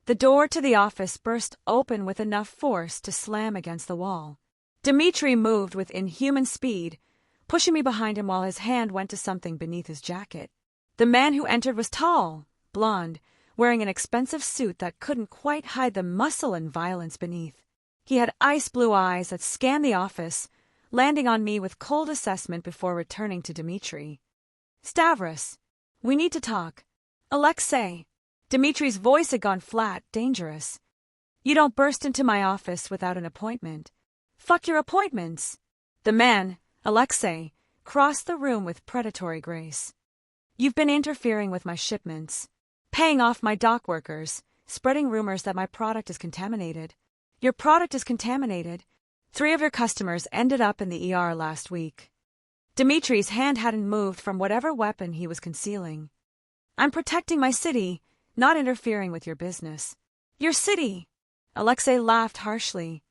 Speaker 1: The door to the office burst open with enough force to slam against the wall. Dimitri moved with inhuman speed, pushing me behind him while his hand went to something beneath his jacket. The man who entered was tall, blond, wearing an expensive suit that couldn't quite hide the muscle and violence beneath. He had ice blue eyes that scanned the office, landing on me with cold assessment before returning to Dimitri. Stavros, we need to talk. Alexei. Dimitri's voice had gone flat, dangerous. You don't burst into my office without an appointment. Fuck your appointments. The man, Alexei, crossed the room with predatory grace. You've been interfering with my shipments, paying off my dock workers, spreading rumors that my product is contaminated. Your product is contaminated. 3 of your customers ended up in the ER last week. Dimitri's hand hadn't moved from whatever weapon he was concealing. I'm protecting my city, not interfering with your business. Your city! Alexei laughed harshly.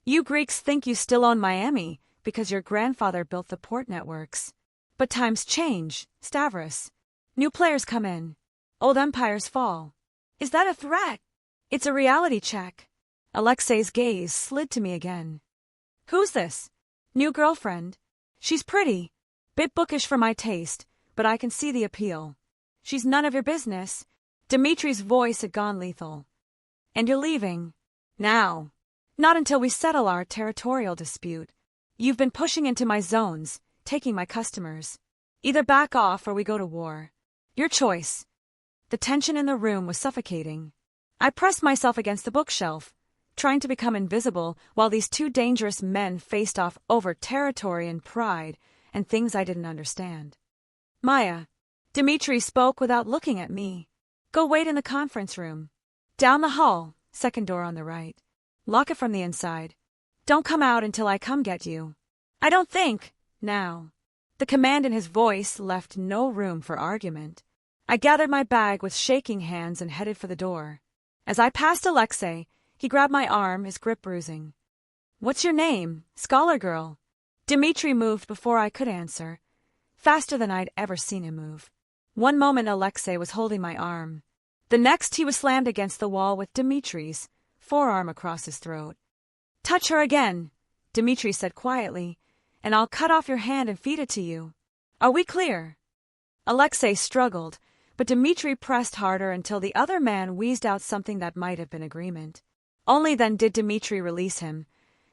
Speaker 1: You Greeks think you still own Miami because your grandfather built the port networks. But times change, Stavros. New players come in. Old empires fall. Is that a threat? It's a reality check. Alexei's gaze slid to me again. Who's this? New girlfriend. She's pretty. Bit bookish for my taste, but I can see the appeal. She's none of your business. Dimitri's voice had gone lethal. And you're leaving. Now. Not until we settle our territorial dispute. You've been pushing into my zones, taking my customers. Either back off or we go to war. Your choice. The tension in the room was suffocating. I pressed myself against the bookshelf, trying to become invisible while these 2 dangerous men faced off over territory and pride and things I didn't understand. Maya. Dimitri spoke without looking at me. Go wait in the conference room. Down the hall, second door on the right. Lock it from the inside. Don't come out until I come get you. I don't think, now. The command in his voice left no room for argument. I gathered my bag with shaking hands and headed for the door. As I passed Alexei, he grabbed my arm, his grip bruising. What's your name, scholar girl? Dmitri moved before I could answer, faster than I'd ever seen him move. One moment Alexei was holding my arm. The next he was slammed against the wall with Dmitri's forearm across his throat. Touch her again, Dmitri said quietly, and I'll cut off your hand and feed it to you. Are we clear? Alexei struggled, but Dmitri pressed harder until the other man wheezed out something that might have been agreement. Only then did Dmitri release him,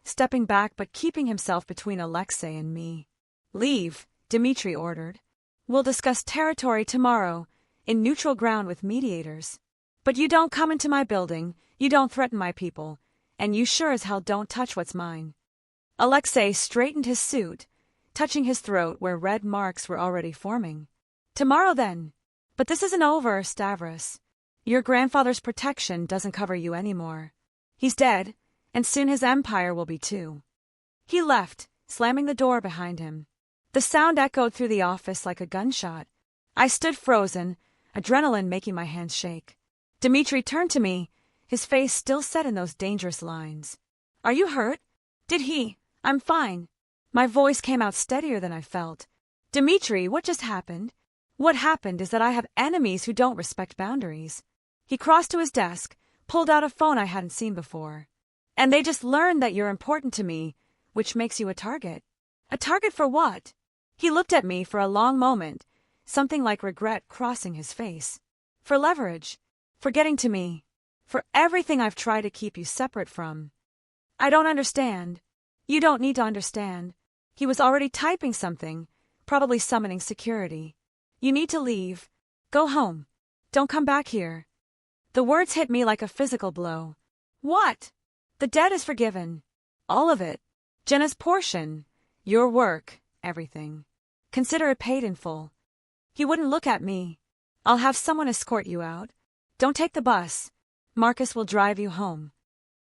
Speaker 1: stepping back but keeping himself between Alexei and me. Leave, Dmitri ordered. We'll discuss territory tomorrow, in neutral ground with mediators. But you don't come into my building, you don't threaten my people, and you sure as hell don't touch what's mine. Alexei straightened his suit, touching his throat where red marks were already forming. Tomorrow then. But this isn't over, Stavros. Your grandfather's protection doesn't cover you anymore. He's dead, and soon his empire will be too. He left, slamming the door behind him. The sound echoed through the office like a gunshot. I stood frozen, adrenaline making my hands shake. Dmitri turned to me, his face still set in those dangerous lines. Are you hurt? Did he? I'm fine. My voice came out steadier than I felt. Dmitri, what just happened? What happened is that I have enemies who don't respect boundaries. He crossed to his desk, pulled out a phone I hadn't seen before. And they just learned that you're important to me, which makes you a target. A target for what? He looked at me for a long moment, something like regret crossing his face. For leverage. For getting to me. For everything I've tried to keep you separate from. I don't understand. You don't need to understand. He was already typing something, probably summoning security. You need to leave. Go home. Don't come back here. The words hit me like a physical blow. What? The debt is forgiven. All of it. Jenna's portion. Your work. Everything. Consider it paid in full. He wouldn't look at me. I'll have someone escort you out. Don't take the bus. Marcus will drive you home.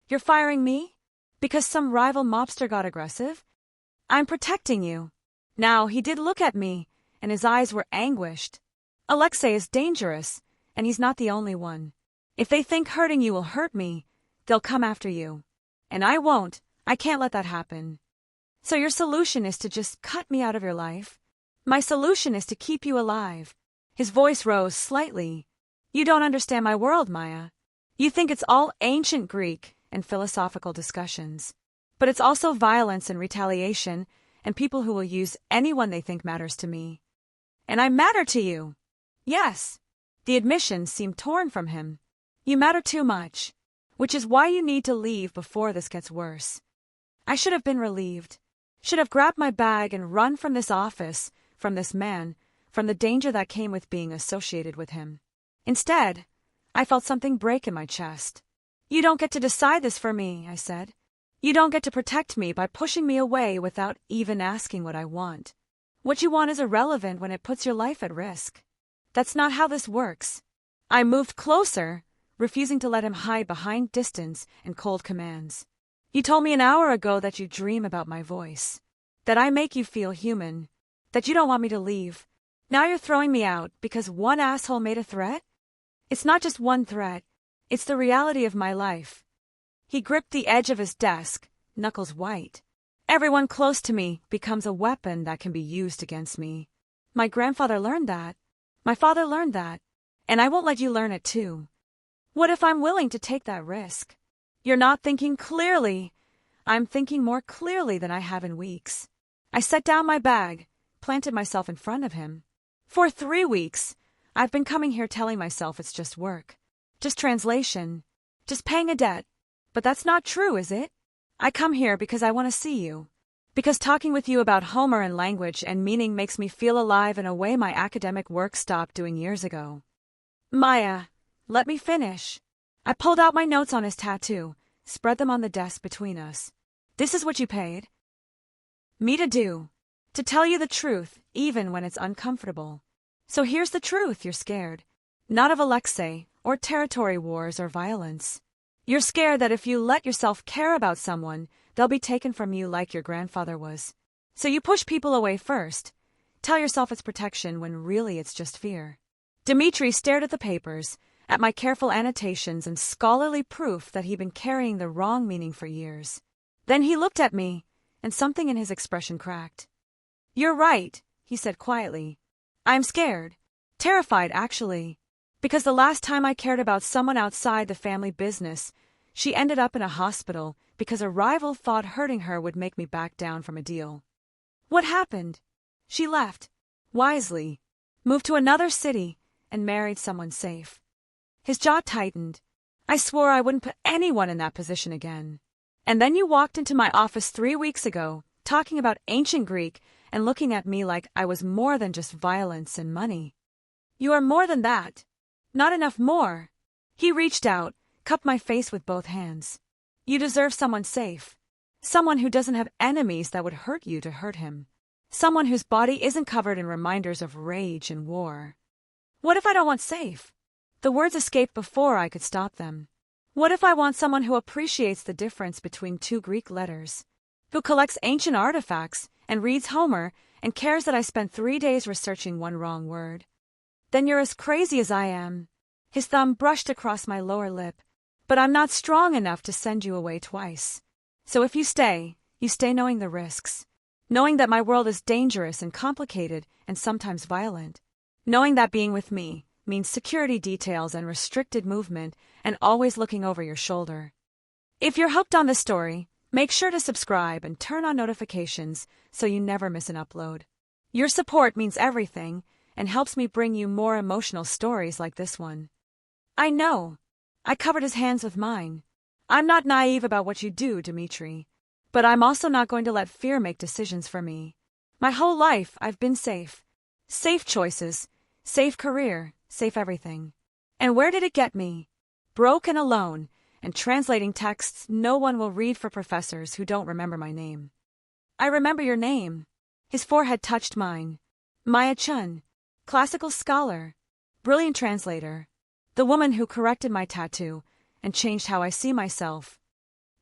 Speaker 1: You're firing me? Because some rival mobster got aggressive? I'm protecting you. Now, he did look at me, and his eyes were anguished. Alexei is dangerous, and he's not the only one. If they think hurting you will hurt me, they'll come after you. And I won't. I can't let that happen. So your solution is to just cut me out of your life? My solution is to keep you alive. His voice rose slightly. You don't understand my world, Maya. You think it's all ancient Greek and philosophical discussions. But it's also violence and retaliation, and people who will use anyone they think matters to me. And I matter to you. Yes. The admission seemed torn from him. You matter too much. Which is why you need to leave before this gets worse. I should have been relieved. Should have grabbed my bag and run from this office, from this man, from the danger that came with being associated with him. Instead, I felt something break in my chest. You don't get to decide this for me, I said. You don't get to protect me by pushing me away without even asking what I want. What you want is irrelevant when it puts your life at risk. That's not how this works. I moved closer, refusing to let him hide behind distance and cold commands. You told me an hour ago that you dream about my voice, that I make you feel human, that you don't want me to leave. Now you're throwing me out because one asshole made a threat? It's not just one threat, it's the reality of my life. He gripped the edge of his desk, knuckles white. Everyone close to me becomes a weapon that can be used against me. My grandfather learned that. My father learned that. And I won't let you learn it too. What if I'm willing to take that risk? You're not thinking clearly. I'm thinking more clearly than I have in weeks. I set down my bag, planted myself in front of him. For 3 weeks, I've been coming here telling myself it's just work. Just translation. Just paying a debt. But that's not true, is it? I come here because I want to see you. Because talking with you about Homer and language and meaning makes me feel alive in a way my academic work stopped doing years ago. Maya, let me finish. I pulled out my notes on his tattoo, spread them on the desk between us. This is what you paid me to do. To tell you the truth, even when it's uncomfortable. So here's the truth, you're scared. Not of Alexei, or territory wars or violence. You're scared that if you let yourself care about someone, they'll be taken from you like your grandfather was. So you push people away first. Tell yourself it's protection when really it's just fear. Dmitri stared at the papers, at my careful annotations and scholarly proof that he'd been carrying the wrong meaning for years. Then he looked at me, and something in his expression cracked. "You're right," he said quietly. "I'm scared. Terrified, actually. Because the last time I cared about someone outside the family business, she ended up in a hospital because a rival thought hurting her would make me back down from a deal. What happened? She left. Wisely. Moved to another city and married someone safe." His jaw tightened. "I swore I wouldn't put anyone in that position again. And then you walked into my office 3 weeks ago, talking about ancient Greek and looking at me like I was more than just violence and money. You are more than that. Not enough more." He reached out, cupped my face with both hands. "You deserve someone safe. Someone who doesn't have enemies that would hurt you to hurt him. Someone whose body isn't covered in reminders of rage and war." What if I don't want safe? The words escaped before I could stop them. What if I want someone who appreciates the difference between 2 Greek letters? Who collects ancient artifacts and reads Homer and cares that I spent 3 days researching one wrong word? Then you're as crazy as I am. His thumb brushed across my lower lip. "But I'm not strong enough to send you away twice. So if you stay knowing the risks. Knowing that my world is dangerous and complicated and sometimes violent. Knowing that being with me means security details and restricted movement and always looking over your shoulder. If you're hooked on this story, make sure to subscribe and turn on notifications so you never miss an upload. Your support means everything and helps me bring you more emotional stories like this one." "I know." I covered his hands with mine. "I'm not naive about what you do, Dimitri. But I'm also not going to let fear make decisions for me. My whole life I've been safe. Safe choices, safe career, safe everything. And where did it get me? Broke and alone, and translating texts no one will read for professors who don't remember my name." "I remember your name." His forehead touched mine. "Maya Chun, classical scholar, brilliant translator, the woman who corrected my tattoo and changed how I see myself."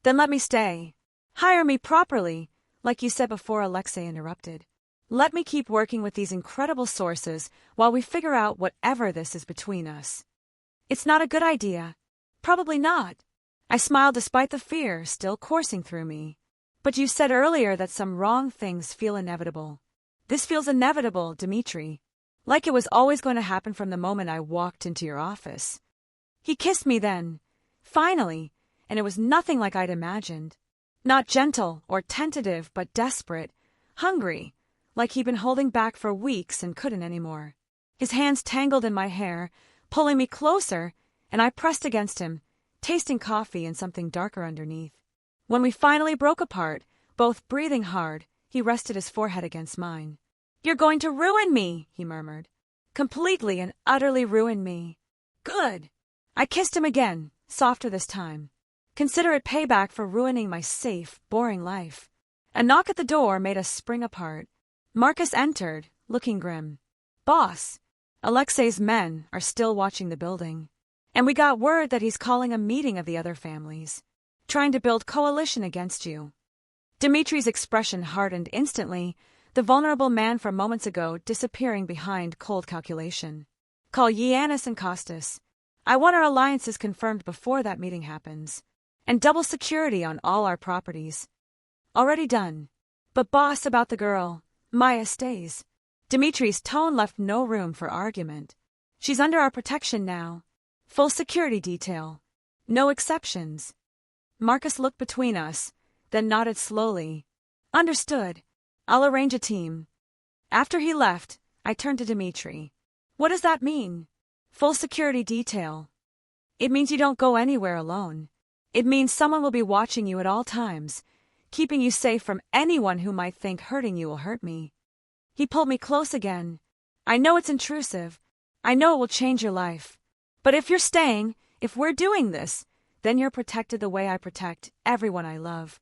Speaker 1: "Then let me stay. Hire me properly, like you said before," Alexei interrupted. "Let me keep working with these incredible sources while we figure out whatever this is between us." "It's not a good idea." "Probably not." I smiled despite the fear still coursing through me. "But you said earlier that some wrong things feel inevitable. This feels inevitable, Dimitri. Like it was always going to happen from the moment I walked into your office." He kissed me then, finally, and it was nothing like I'd imagined. Not gentle or tentative, but desperate, hungry, like he'd been holding back for weeks and couldn't anymore. His hands tangled in my hair, pulling me closer, and I pressed against him, tasting coffee and something darker underneath. When we finally broke apart, both breathing hard, he rested his forehead against mine. "You're going to ruin me," he murmured. "Completely and utterly ruin me." "Good." I kissed him again, softer this time. Consider it payback for ruining my safe, boring life. A knock at the door made us spring apart. Marcus entered, looking grim. "Boss, Alexei's men are still watching the building. And we got word that he's calling a meeting of the other families, trying to build coalition against you." Dimitri's expression hardened instantly, the vulnerable man from moments ago disappearing behind cold calculation. "Call Giannis and Costas. I want our alliances confirmed before that meeting happens. And double security on all our properties." "Already done. But boss, about the girl, Maya stays." Dimitri's tone left no room for argument. "She's under our protection now. Full security detail. No exceptions." Marcus looked between us, then nodded slowly. "Understood. I'll arrange a team." After he left, I turned to Dimitri. "What does that mean? Full security detail." "It means you don't go anywhere alone. It means someone will be watching you at all times, keeping you safe from anyone who might think hurting you will hurt me." He pulled me close again. "I know it's intrusive. I know it will change your life. But if you're staying, if we're doing this, then you're protected the way I protect everyone I love."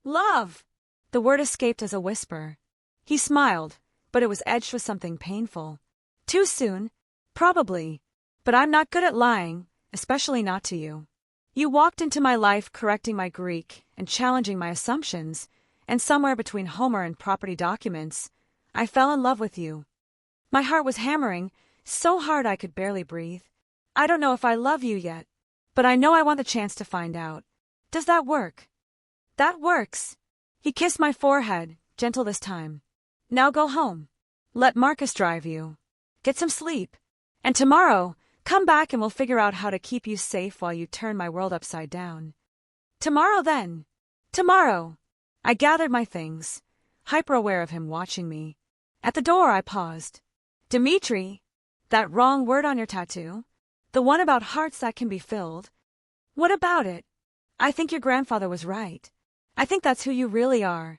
Speaker 1: "Love!" The word escaped as a whisper. He smiled, but it was edged with something painful. "Too soon? Probably. But I'm not good at lying, especially not to you. You walked into my life correcting my Greek and challenging my assumptions, and somewhere between Homer and property documents, I fell in love with you. My heart was hammering, so hard I could barely breathe. I don't know if I love you yet, but I know I want the chance to find out. Does that work?" That works. He kissed my forehead, gentle this time. Now go home. Let Marcus drive you. Get some sleep. And tomorrow, come back and we'll figure out how to keep you safe while you turn my world upside down. Tomorrow then. Tomorrow. I gathered my things, hyper-aware of him watching me. At the door I paused. Dimitri, that wrong word on your tattoo? The one about hearts that can be filled? What about it? I think your grandfather was right. I think that's who you really are.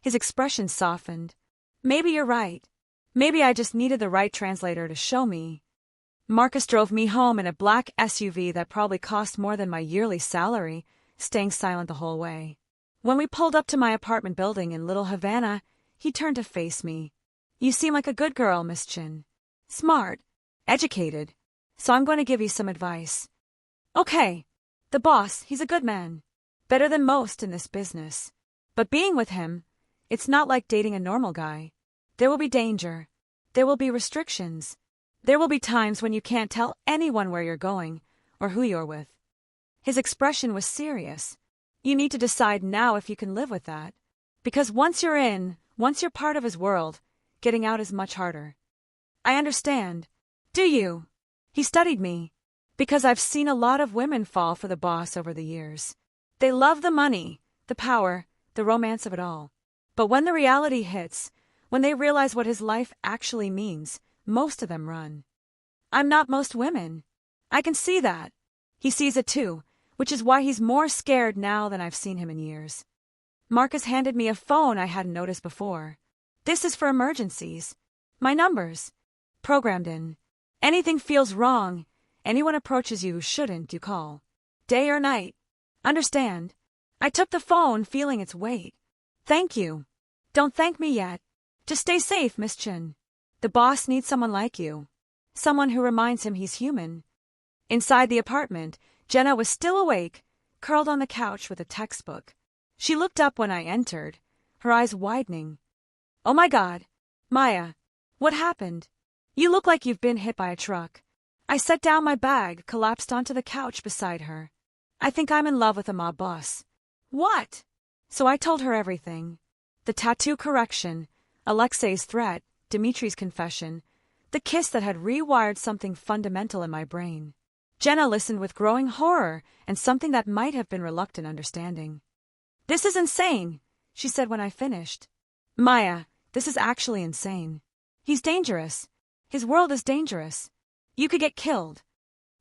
Speaker 1: His expression softened. Maybe you're right. Maybe I just needed the right translator to show me. Marcus drove me home in a black SUV that probably cost more than my yearly salary, staying silent the whole way. When we pulled up to my apartment building in Little Havana, he turned to face me. You seem like a good girl, Miss Chin. Smart. Educated. So I'm going to give you some advice. Okay. The boss, he's a good man. Better than most in this business. But being with him, it's not like dating a normal guy. There will be danger. There will be restrictions. There will be times when you can't tell anyone where you're going or who you're with. His expression was serious. You need to decide now if you can live with that. Because once you're part of his world, getting out is much harder. I understand. Do you? He studied me. Because I've seen a lot of women fall for the boss over the years. They love the money, the power, the romance of it all. But when the reality hits, when they realize what his life actually means, most of them run. I'm not most women. I can see that. He sees it too, which is why he's more scared now than I've seen him in years. Marcus handed me a phone I hadn't noticed before. This is for emergencies. My numbers. Programmed in. Anything feels wrong. Anyone approaches you who shouldn't, you call. Day or night. Understand? I took the phone, feeling its weight. Thank you. Don't thank me yet. Just stay safe, Miss Chin. The boss needs someone like you. Someone who reminds him he's human. Inside the apartment, Jenna was still awake, curled on the couch with a textbook. She looked up when I entered, her eyes widening. Oh my God. Maya. What happened? You look like you've been hit by a truck. I set down my bag, collapsed onto the couch beside her. I think I'm in love with a mob boss. What? So I told her everything. The tattoo correction, Alexei's threat, Dimitri's confession, the kiss that had rewired something fundamental in my brain. Jenna listened with growing horror and something that might have been reluctant understanding. This is insane, she said when I finished. Maya, this is actually insane. He's dangerous. His world is dangerous. You could get killed.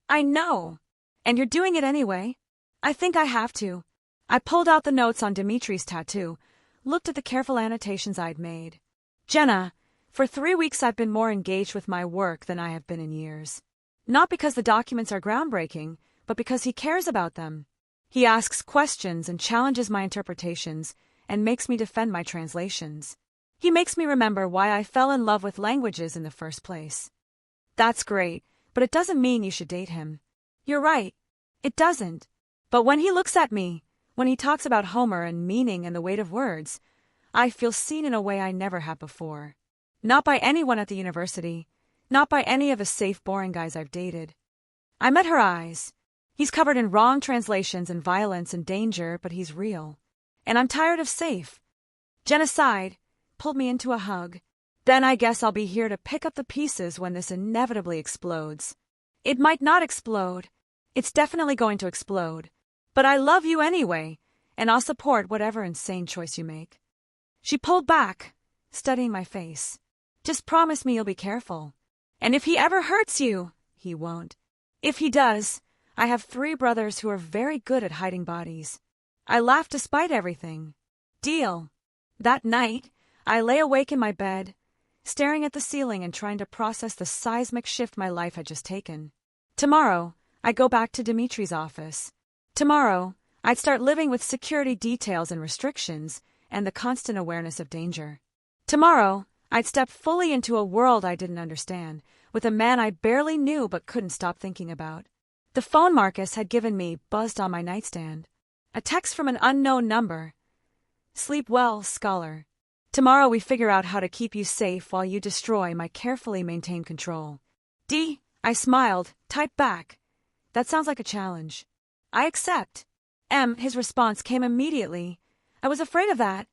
Speaker 1: I know. And you're doing it anyway. I think I have to. I pulled out the notes on Dimitri's tattoo, looked at the careful annotations I'd made. Jenna, for 3 weeks I've been more engaged with my work than I have been in years. Not because the documents are groundbreaking, but because he cares about them. He asks questions and challenges my interpretations and makes me defend my translations. He makes me remember why I fell in love with languages in the first place. That's great, but it doesn't mean you should date him. You're right. It doesn't. But when he looks at me, when he talks about Homer and meaning and the weight of words, I feel seen in a way I never have before. Not by anyone at the university. Not by any of the safe, boring guys I've dated. I met her eyes. He's covered in wrong translations and violence and danger, but he's real. And I'm tired of safe. Jenna sighed, pulled me into a hug. Then I guess I'll be here to pick up the pieces when this inevitably explodes. It might not explode. It's definitely going to explode. But I love you anyway, and I'll support whatever insane choice you make. She pulled back, studying my face. Just promise me you'll be careful. And if he ever hurts you, he won't. If he does, I have 3 brothers who are very good at hiding bodies. I laughed despite everything. Deal. That night, I lay awake in my bed, staring at the ceiling and trying to process the seismic shift my life had just taken. Tomorrow, I'd go back to Dimitri's office. Tomorrow, I'd start living with security details and restrictions and the constant awareness of danger. Tomorrow, I'd step fully into a world I didn't understand, with a man I barely knew but couldn't stop thinking about. The phone Marcus had given me buzzed on my nightstand. A text from an unknown number. Sleep well, scholar. Tomorrow we figure out how to keep you safe while you destroy my carefully maintained control. D. I smiled, typed back. That sounds like a challenge. I accept. M. His response came immediately, I was afraid of that.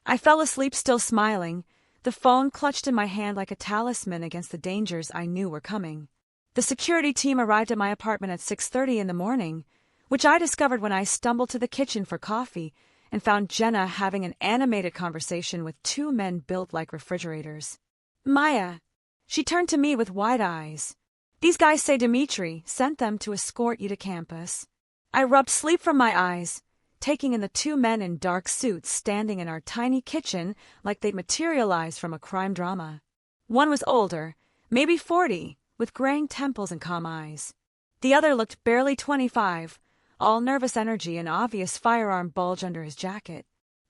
Speaker 1: I fell asleep still smiling, the phone clutched in my hand like a talisman against the dangers I knew were coming. The security team arrived at my apartment at 6:30 in the morning, which I discovered when I stumbled to the kitchen for coffee and found Jenna having an animated conversation with two men built like refrigerators. Maya. She turned to me with wide eyes. These guys say Dimitri sent them to escort you to campus. I rubbed sleep from my eyes, taking in the two men in dark suits standing in our tiny kitchen like they'd materialized from a crime drama. One was older, maybe 40, with graying temples and calm eyes. The other looked barely 25, all nervous energy and obvious firearm bulge under his jacket.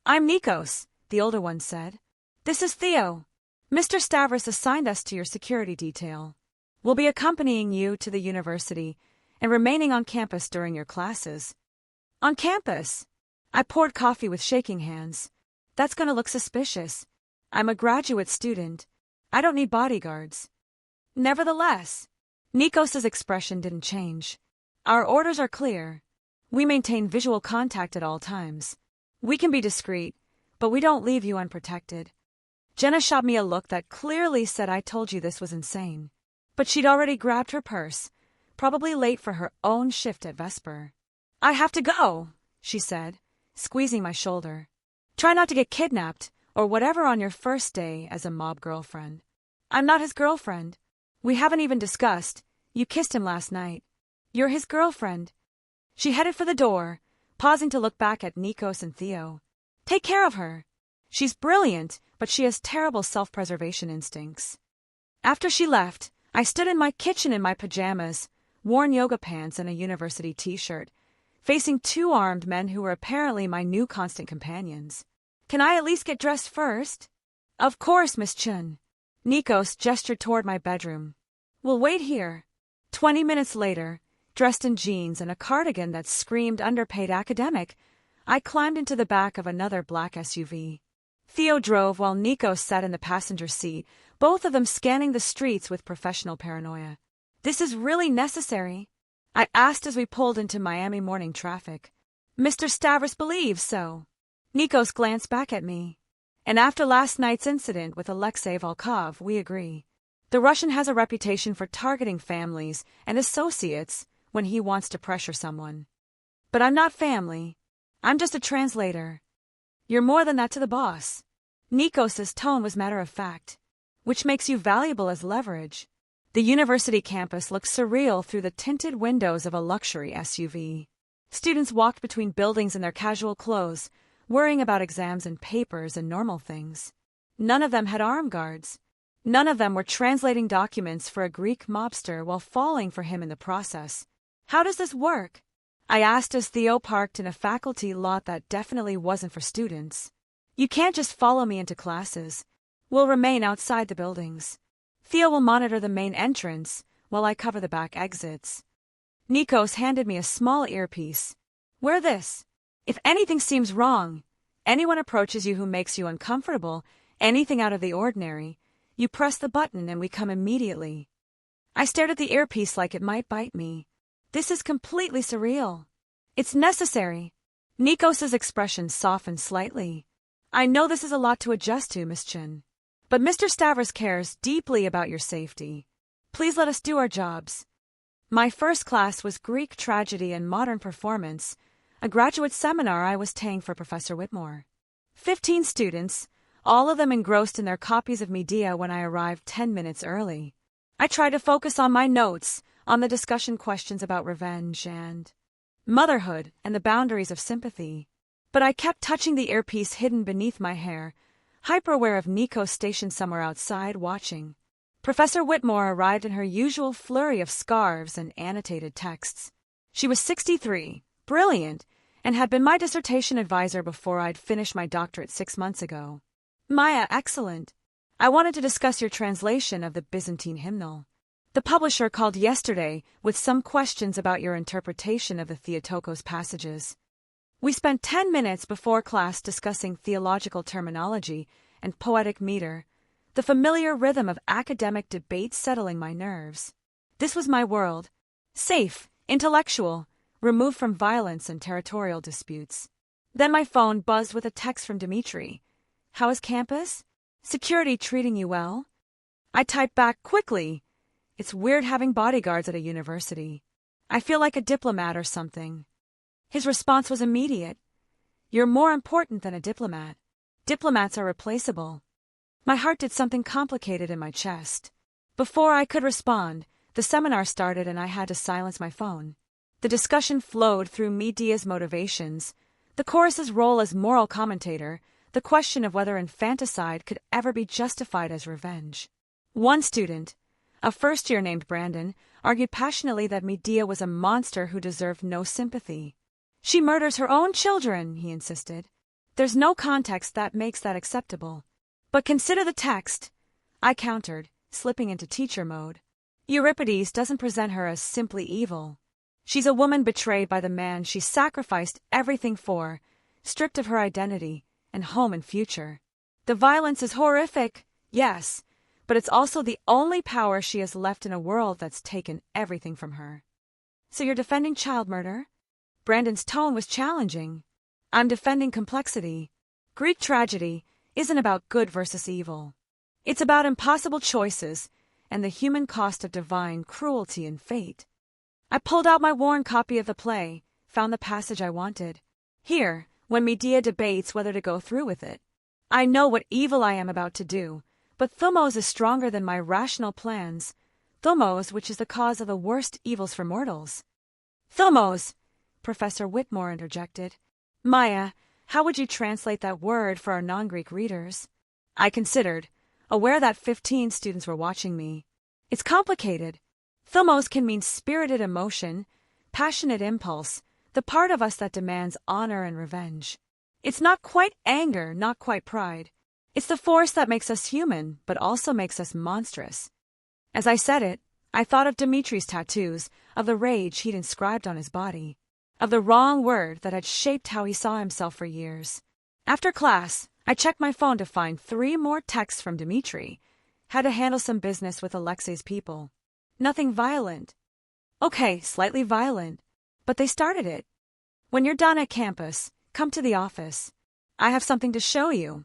Speaker 1: I'm Nikos, the older one said. This is Theo. Mr. Stavros assigned us to your security detail. We'll be accompanying you to the university and remaining on campus during your classes. On campus? I poured coffee with shaking hands. That's going to look suspicious. I'm a graduate student. I don't need bodyguards. Nevertheless, Nikos's expression didn't change. Our orders are clear. We maintain visual contact at all times. We can be discreet, but we don't leave you unprotected. Jenna shot me a look that clearly said I told you this was insane. But she'd already grabbed her purse, probably late for her own shift at Vesper. I have to go, she said, squeezing my shoulder. Try not to get kidnapped or whatever on your first day as a mob girlfriend. I'm not his girlfriend. We haven't even discussed. You kissed him last night. You're his girlfriend. She headed for the door, pausing to look back at Nikos and Theo. Take care of her. She's brilliant, but she has terrible self-preservation instincts. After she left, I stood in my kitchen in my pajamas, worn yoga pants and a university t-shirt, facing two armed men who were apparently my new constant companions. Can I at least get dressed first? Of course, Miss Chun. Nikos gestured toward my bedroom. We'll wait here. 20 minutes later, dressed in jeans and a cardigan that screamed underpaid academic, I climbed into the back of another black SUV. Theo drove while Nikos sat in the passenger seat, both of them scanning the streets with professional paranoia. This is really necessary? I asked as we pulled into Miami morning traffic. Mr. Stavros believes so. Nikos glanced back at me. And after last night's incident with Alexei Volkov, we agree. The Russian has a reputation for targeting families and associates when he wants to pressure someone. But I'm not family. I'm just a translator. You're more than that to the boss. Nikos's tone was matter-of-fact, which makes you valuable as leverage. The university campus looked surreal through the tinted windows of a luxury SUV. Students walked between buildings in their casual clothes, worrying about exams and papers and normal things. None of them had armed guards. None of them were translating documents for a Greek mobster while falling for him in the process. How does this work? I asked as Theo parked in a faculty lot that definitely wasn't for students. You can't just follow me into classes. We'll remain outside the buildings. Theo will monitor the main entrance while I cover the back exits. Nikos handed me a small earpiece. Wear this. If anything seems wrong, anyone approaches you who makes you uncomfortable, anything out of the ordinary, you press the button and we come immediately. I stared at the earpiece like it might bite me. This is completely surreal. It's necessary. Nikos's expression softened slightly. I know this is a lot to adjust to, Miss Chin. But Mr. Stavros cares deeply about your safety. Please let us do our jobs. My first class was Greek tragedy and modern performance, a graduate seminar I was taking for Professor Whitmore. 15 students, all of them engrossed in their copies of Medea when I arrived 10 minutes early. I tried to focus on my notes, on the discussion questions about revenge and motherhood and the boundaries of sympathy. But I kept touching the earpiece hidden beneath my hair, hyper-aware of Nikos stationed somewhere outside watching. Professor Whitmore arrived in her usual flurry of scarves and annotated texts. She was 63, brilliant, and had been my dissertation advisor before I'd finished my doctorate 6 months ago. Maya, excellent. I wanted to discuss your translation of the Byzantine hymnal. The publisher called yesterday with some questions about your interpretation of the Theotokos passages. We spent 10 minutes before class discussing theological terminology and poetic meter, the familiar rhythm of academic debate settling my nerves. This was my world. Safe, intellectual, removed from violence and territorial disputes. Then my phone buzzed with a text from Dimitri. How is campus? Security treating you well? I typed back quickly. It's weird having bodyguards at a university. I feel like a diplomat or something. His response was immediate. You're more important than a diplomat. Diplomats are replaceable. My heart did something complicated in my chest. Before I could respond, the seminar started and I had to silence my phone. The discussion flowed through Media's motivations, the chorus's role as moral commentator, the question of whether infanticide could ever be justified as revenge. One student, a first-year named Brandon, argued passionately that Medea was a monster who deserved no sympathy. She murders her own children, he insisted. There's no context that makes that acceptable. But consider the text, I countered, slipping into teacher mode. Euripides doesn't present her as simply evil. She's a woman betrayed by the man she sacrificed everything for, stripped of her identity and home and future. The violence is horrific, yes, but it's also the only power she has left in a world that's taken everything from her. So you're defending child murder? Brandon's tone was challenging. I'm defending complexity. Greek tragedy isn't about good versus evil. It's about impossible choices and the human cost of divine cruelty and fate. I pulled out my worn copy of the play, found the passage I wanted. Here, when Medea debates whether to go through with it. I know what evil I am about to do, but Thumos is stronger than my rational plans. Thumos, which is the cause of the worst evils for mortals. Thumos, Professor Whitmore interjected. Maya, how would you translate that word for our non-Greek readers? I considered, aware that 15 students were watching me. It's complicated. Thumos can mean spirited emotion, passionate impulse, the part of us that demands honor and revenge. It's not quite anger, not quite pride. It's the force that makes us human, but also makes us monstrous. As I said it, I thought of Dimitri's tattoos, of the rage he'd inscribed on his body, of the wrong word that had shaped how he saw himself for years. After class, I checked my phone to find 3 more texts from Dimitri. Had to handle some business with Alexei's people. Nothing violent. Okay, slightly violent, but they started it. When you're done at campus, come to the office. I have something to show you.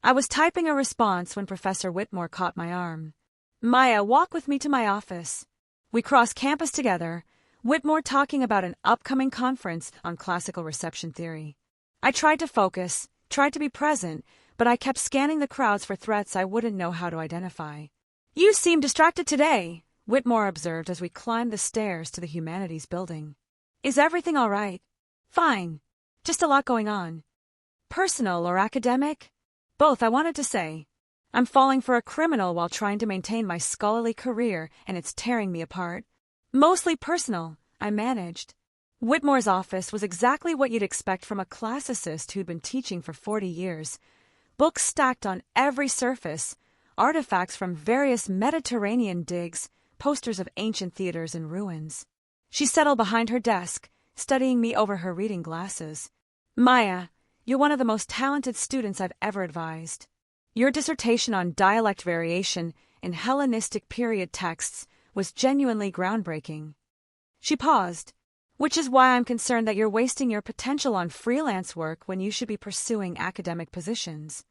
Speaker 1: I was typing a response when Professor Whitmore caught my arm. Maya, walk with me to my office. We crossed campus together, Whitmore talking about an upcoming conference on classical reception theory. I tried to focus, tried to be present, but I kept scanning the crowds for threats I wouldn't know how to identify. You seem distracted today, Whitmore observed as we climbed the stairs to the humanities building. Is everything all right? Fine. Just a lot going on. Personal or academic? Both, I wanted to say. I'm falling for a criminal while trying to maintain my scholarly career, and it's tearing me apart. Mostly personal, I managed. Whitmore's office was exactly what you'd expect from a classicist who'd been teaching for 40 years. Books stacked on every surface, artifacts from various Mediterranean digs, posters of ancient theaters in ruins. She settled behind her desk, studying me over her reading glasses. Maya, you're one of the most talented students I've ever advised. Your dissertation on dialect variation in Hellenistic period texts was genuinely groundbreaking. She paused, which is why I'm concerned that you're wasting your potential on freelance work when you should be pursuing academic positions.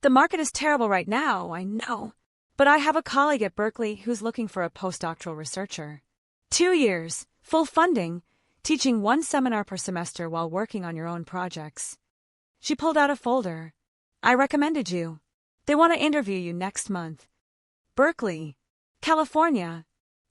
Speaker 1: The market is terrible right now, I know, but I have a colleague at Berkeley who's looking for a postdoctoral researcher. 2 years, full funding, teaching 1 seminar per semester while working on your own projects. She pulled out a folder. I recommended you. They want to interview you next month. Berkeley, California.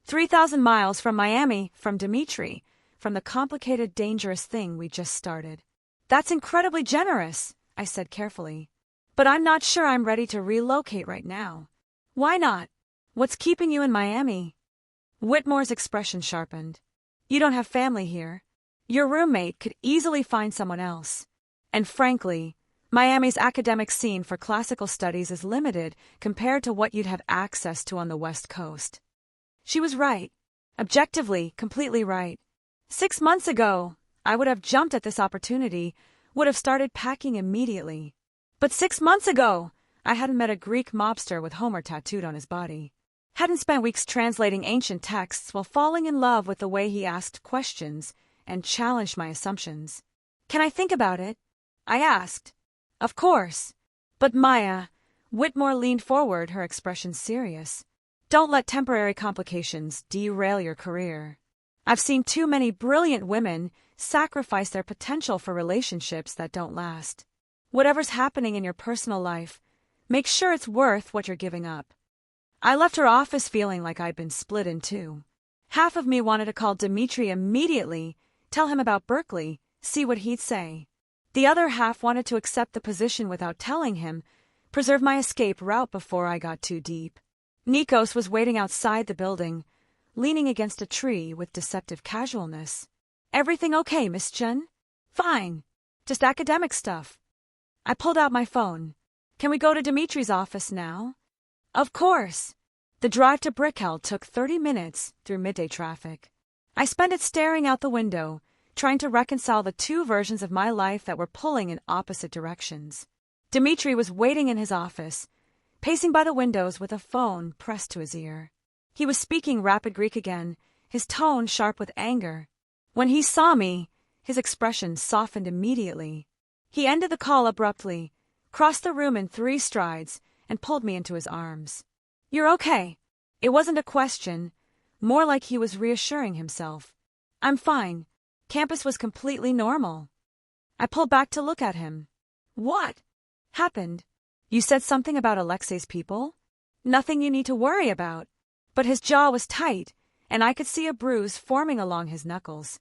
Speaker 1: 3,000 miles from Miami, from Dimitri, from the complicated, dangerous thing we just started. That's incredibly generous, I said carefully. But I'm not sure I'm ready to relocate right now. Why not? What's keeping you in Miami? Whitmore's expression sharpened. You don't have family here. Your roommate could easily find someone else. And frankly, Miami's academic scene for classical studies is limited compared to what you'd have access to on the West Coast. She was right. Objectively, completely right. 6 months ago, I would have jumped at this opportunity, would have started packing immediately. But 6 months ago, I hadn't met a Greek mobster with Homer tattooed on his body. Hadn't spent weeks translating ancient texts while falling in love with the way he asked questions and challenged my assumptions. Can I think about it? I asked. Of course. But Maya, Whitmore leaned forward, her expression serious. Don't let temporary complications derail your career. I've seen too many brilliant women sacrifice their potential for relationships that don't last. Whatever's happening in your personal life, make sure it's worth what you're giving up. I left her office feeling like I'd been split in two. Half of me wanted to call Dimitri immediately, tell him about Berkeley, see what he'd say. The other half wanted to accept the position without telling him, preserve my escape route before I got too deep. Nikos was waiting outside the building, leaning against a tree with deceptive casualness. Everything okay, Miss Chen? Fine. Just academic stuff. I pulled out my phone. Can we go to Dimitri's office now? Of course. The drive to Brickell took 30 minutes through midday traffic. I spent it staring out the window, trying to reconcile the two versions of my life that were pulling in opposite directions. Dimitri was waiting in his office, pacing by the windows with a phone pressed to his ear. He was speaking rapid Greek again, his tone sharp with anger. When he saw me, his expression softened immediately. He ended the call abruptly, crossed the room in 3 strides, and pulled me into his arms. You're okay. It wasn't a question, more like he was reassuring himself. I'm fine. Campus was completely normal. I pulled back to look at him. What happened? You said something about Alexei's people? Nothing you need to worry about. But his jaw was tight, and I could see a bruise forming along his knuckles.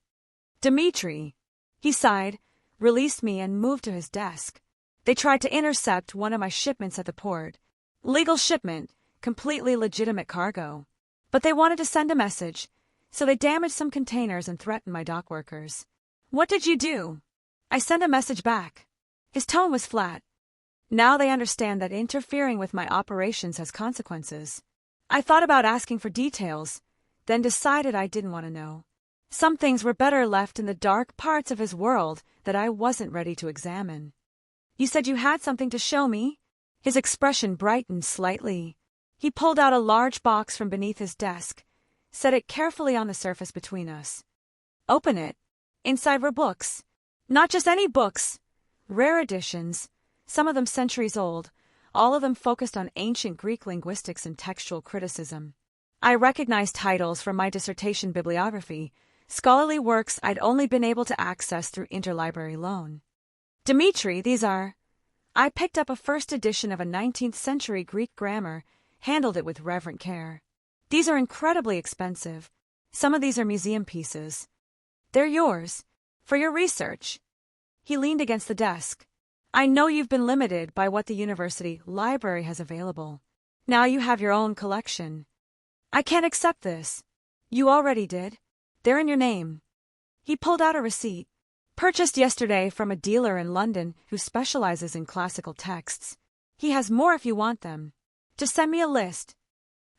Speaker 1: Dimitri, he sighed, released me and moved to his desk. They tried to intercept one of my shipments at the port. Legal shipment, completely legitimate cargo. But they wanted to send a message, so they damaged some containers and threatened my dock workers. What did you do? I sent a message back. His tone was flat. Now they understand that interfering with my operations has consequences. I thought about asking for details, then decided I didn't want to know. Some things were better left in the dark parts of his world that I wasn't ready to examine. You said you had something to show me? His expression brightened slightly. He pulled out a large box from beneath his desk, set it carefully on the surface between us. Open it. Inside were books. Not just any books. Rare editions, some of them centuries old, all of them focused on ancient Greek linguistics and textual criticism. I recognized titles from my dissertation bibliography, scholarly works I'd only been able to access through interlibrary loan. Dimitri, these are. I picked up a first edition of a 19th century Greek grammar, handled it with reverent care. These are incredibly expensive. Some of these are museum pieces. They're yours, for your research. He leaned against the desk. I know you've been limited by what the university library has available. Now you have your own collection. I can't accept this. You already did. They're in your name. He pulled out a receipt. Purchased yesterday from a dealer in London who specializes in classical texts. He has more if you want them. Just send me a list.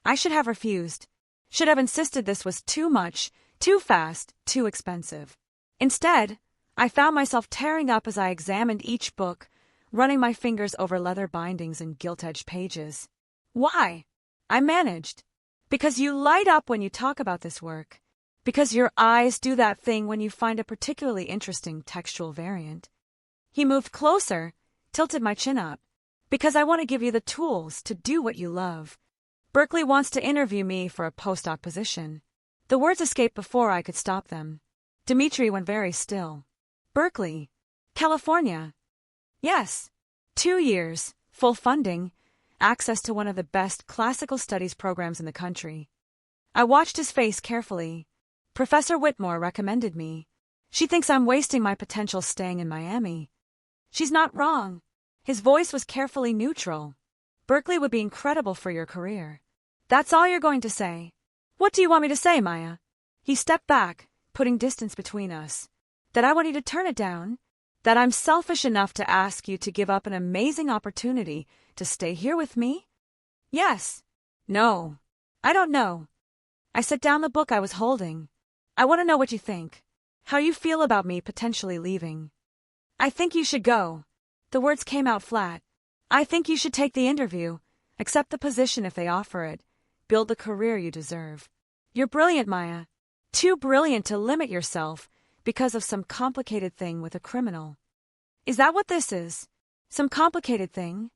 Speaker 1: I should have refused. Should have insisted this was too much, too fast, too expensive. Instead, I found myself tearing up as I examined each book, running my fingers over leather bindings and gilt-edged pages. Why? I managed. Because you light up when you talk about this work. Because your eyes do that thing when you find a particularly interesting textual variant. He moved closer, tilted my chin up. Because I want to give you the tools to do what you love. Berkeley wants to interview me for a postdoc position. The words escaped before I could stop them. Dimitri went very still. Berkeley, California. Yes. 2 years, full funding, access to one of the best classical studies programs in the country. I watched his face carefully. Professor Whitmore recommended me. She thinks I'm wasting my potential staying in Miami. She's not wrong. His voice was carefully neutral. Berkeley would be incredible for your career. That's all you're going to say. What do you want me to say, Maya? He stepped back, putting distance between us. That I want you to turn it down? That I'm selfish enough to ask you to give up an amazing opportunity to stay here with me? Yes. No. I don't know. I set down the book I was holding. I want to know what you think. How you feel about me potentially leaving. I think you should go. The words came out flat. I think you should take the interview, accept the position if they offer it, build the career you deserve. You're brilliant, Maya. Too brilliant to limit yourself because of some complicated thing with a criminal. Is that what this is? Some complicated thing?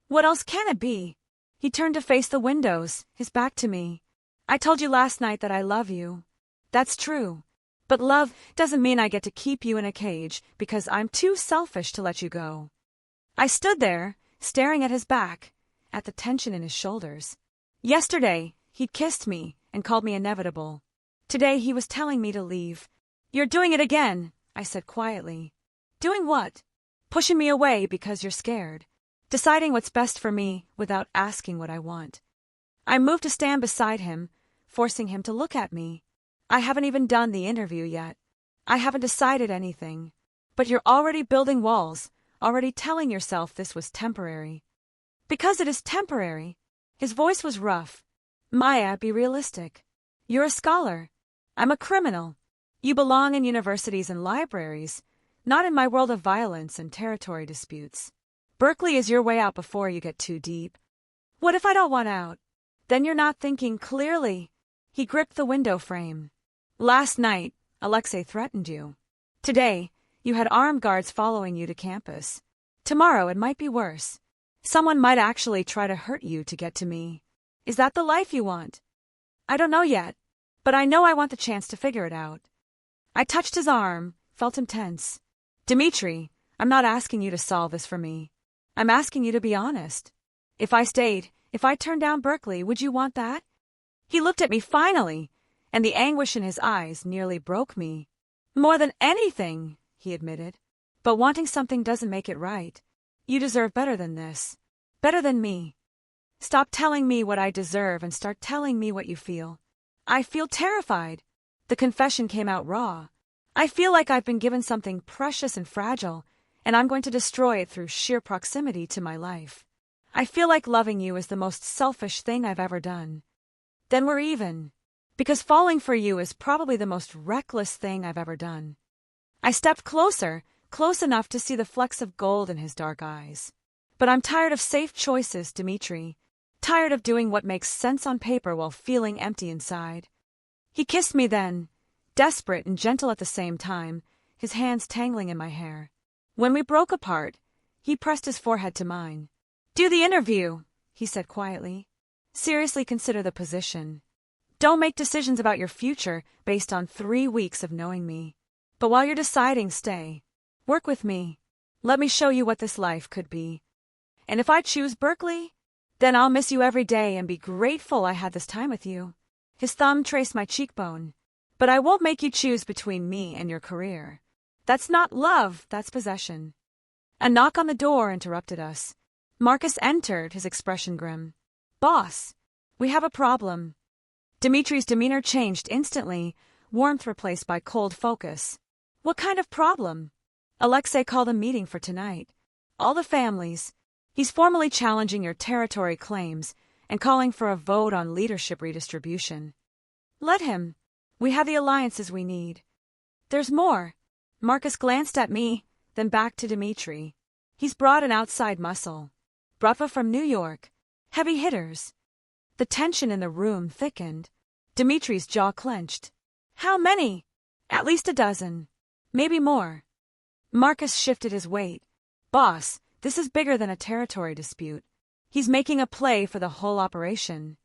Speaker 1: What else can it be? He turned to face the windows, his back to me. I told you last night that I love you. That's true. But love doesn't mean I get to keep you in a cage because I'm too selfish to let you go. I stood there, staring at his back, at the tension in his shoulders. Yesterday, he'd kissed me and called me inevitable. Today he was telling me to leave. You're doing it again, I said quietly. Doing what? Pushing me away because you're scared. Deciding what's best for me without asking what I want. I moved to stand beside him, forcing him to look at me. I haven't even done the interview yet. I haven't decided anything. But you're already building walls, already telling yourself this was temporary. Because it is temporary. His voice was rough. Maya, be realistic. You're a scholar. I'm a criminal. You belong in universities and libraries, not in my world of violence and territory disputes. Berkeley is your way out before you get too deep. What if I don't want out? Then you're not thinking clearly. He gripped the window frame. Last night, Alexei threatened you. Today, you had armed guards following you to campus. Tomorrow it might be worse. Someone might actually try to hurt you to get to me. Is that the life you want? I don't know yet, but I know I want the chance to figure it out. I touched his arm, felt him tense. Dmitri, I'm not asking you to solve this for me. I'm asking you to be honest. If I turned down Berkeley, would you want that? He looked at me finally, and the anguish in his eyes nearly broke me. More than anything, he admitted. But wanting something doesn't make it right. You deserve better than this. Better than me. Stop telling me what I deserve and start telling me what you feel. I feel terrified. The confession came out raw. I feel like I've been given something precious and fragile, and I'm going to destroy it through sheer proximity to my life. I feel like loving you is the most selfish thing I've ever done. Then we're even. Because falling for you is probably the most reckless thing I've ever done. I stepped closer, close enough to see the flecks of gold in his dark eyes. But I'm tired of safe choices, Dmitri. Tired of doing what makes sense on paper while feeling empty inside. He kissed me then, desperate and gentle at the same time, his hands tangling in my hair. When we broke apart, he pressed his forehead to mine. Do the interview, he said quietly. Seriously consider the position. Don't make decisions about your future based on 3 weeks of knowing me. But while you're deciding, stay. Work with me. Let me show you what this life could be. And if I choose Berkeley, then I'll miss you every day and be grateful I had this time with you. His thumb traced my cheekbone. But I won't make you choose between me and your career. That's not love, that's possession. A knock on the door interrupted us. Marcus entered, his expression grim. Boss, we have a problem. Dimitri's demeanor changed instantly, warmth replaced by cold focus. What kind of problem? Alexei called a meeting for tonight. All the families. He's formally challenging your territory claims and calling for a vote on leadership redistribution. Let him. We have the alliances we need. There's more. Marcus glanced at me, then back to Dmitri. He's brought an outside muscle. Bratva from New York. Heavy hitters. The tension in the room thickened. Dimitri's jaw clenched. How many? At least a dozen. Maybe more. Marcus shifted his weight. Boss, this is bigger than a territory dispute. He's making a play for the whole operation.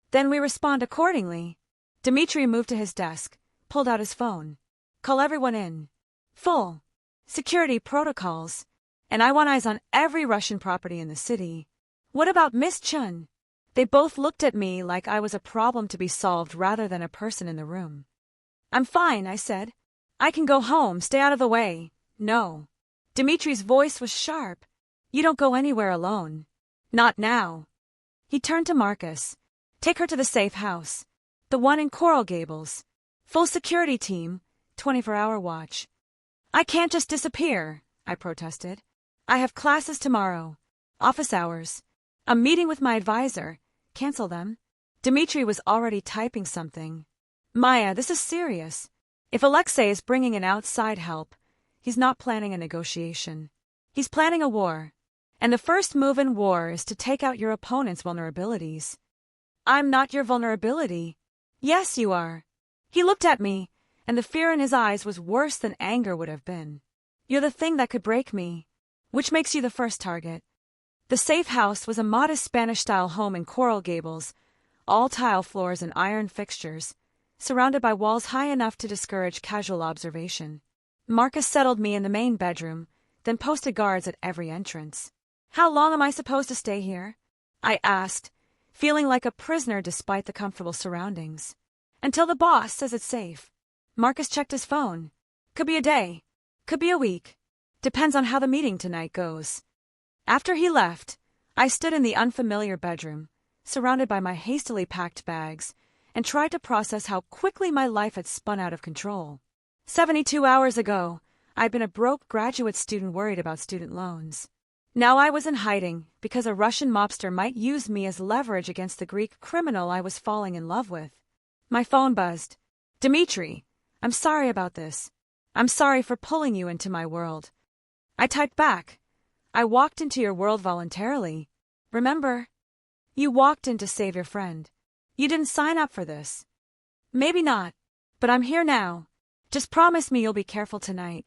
Speaker 1: Then we respond accordingly. Dmitri moved to his desk, pulled out his phone. Call everyone in. Full. Security protocols. And I want eyes on every Russian property in the city. What about Miss Chun? They both looked at me like I was a problem to be solved rather than a person in the room. I'm fine, I said. I can go home, stay out of the way. No. Dimitri's voice was sharp. You don't go anywhere alone. Not now. He turned to Marcus. Take her to the safe house. The one in Coral Gables. Full security team, 24-hour watch. I can't just disappear, I protested. I have classes tomorrow. Office hours. A meeting with my advisor. Cancel them. Dmitri was already typing something. Maya, this is serious. If Alexei is bringing in outside help, he's not planning a negotiation. He's planning a war. And the first move in war is to take out your opponent's vulnerabilities. I'm not your vulnerability. Yes, you are. He looked at me, and the fear in his eyes was worse than anger would have been. You're the thing that could break me. Which makes you the first target. The safe house was a modest Spanish-style home in Coral Gables, all tile floors and iron fixtures, surrounded by walls high enough to discourage casual observation. Marcus settled me in the main bedroom, then posted guards at every entrance. How long am I supposed to stay here? I asked, feeling like a prisoner despite the comfortable surroundings. Until the boss says it's safe. Marcus checked his phone. Could be a day. Could be a week. Depends on how the meeting tonight goes. After he left, I stood in the unfamiliar bedroom, surrounded by my hastily packed bags, and tried to process how quickly my life had spun out of control. 72 hours ago, I'd been a broke graduate student worried about student loans. Now I was in hiding because a Russian mobster might use me as leverage against the Greek criminal I was falling in love with. My phone buzzed. Dimitri, I'm sorry about this. I'm sorry for pulling you into my world. I typed back. I walked into your world voluntarily. Remember? You walked in to save your friend. You didn't sign up for this. Maybe not, but I'm here now. Just promise me you'll be careful tonight.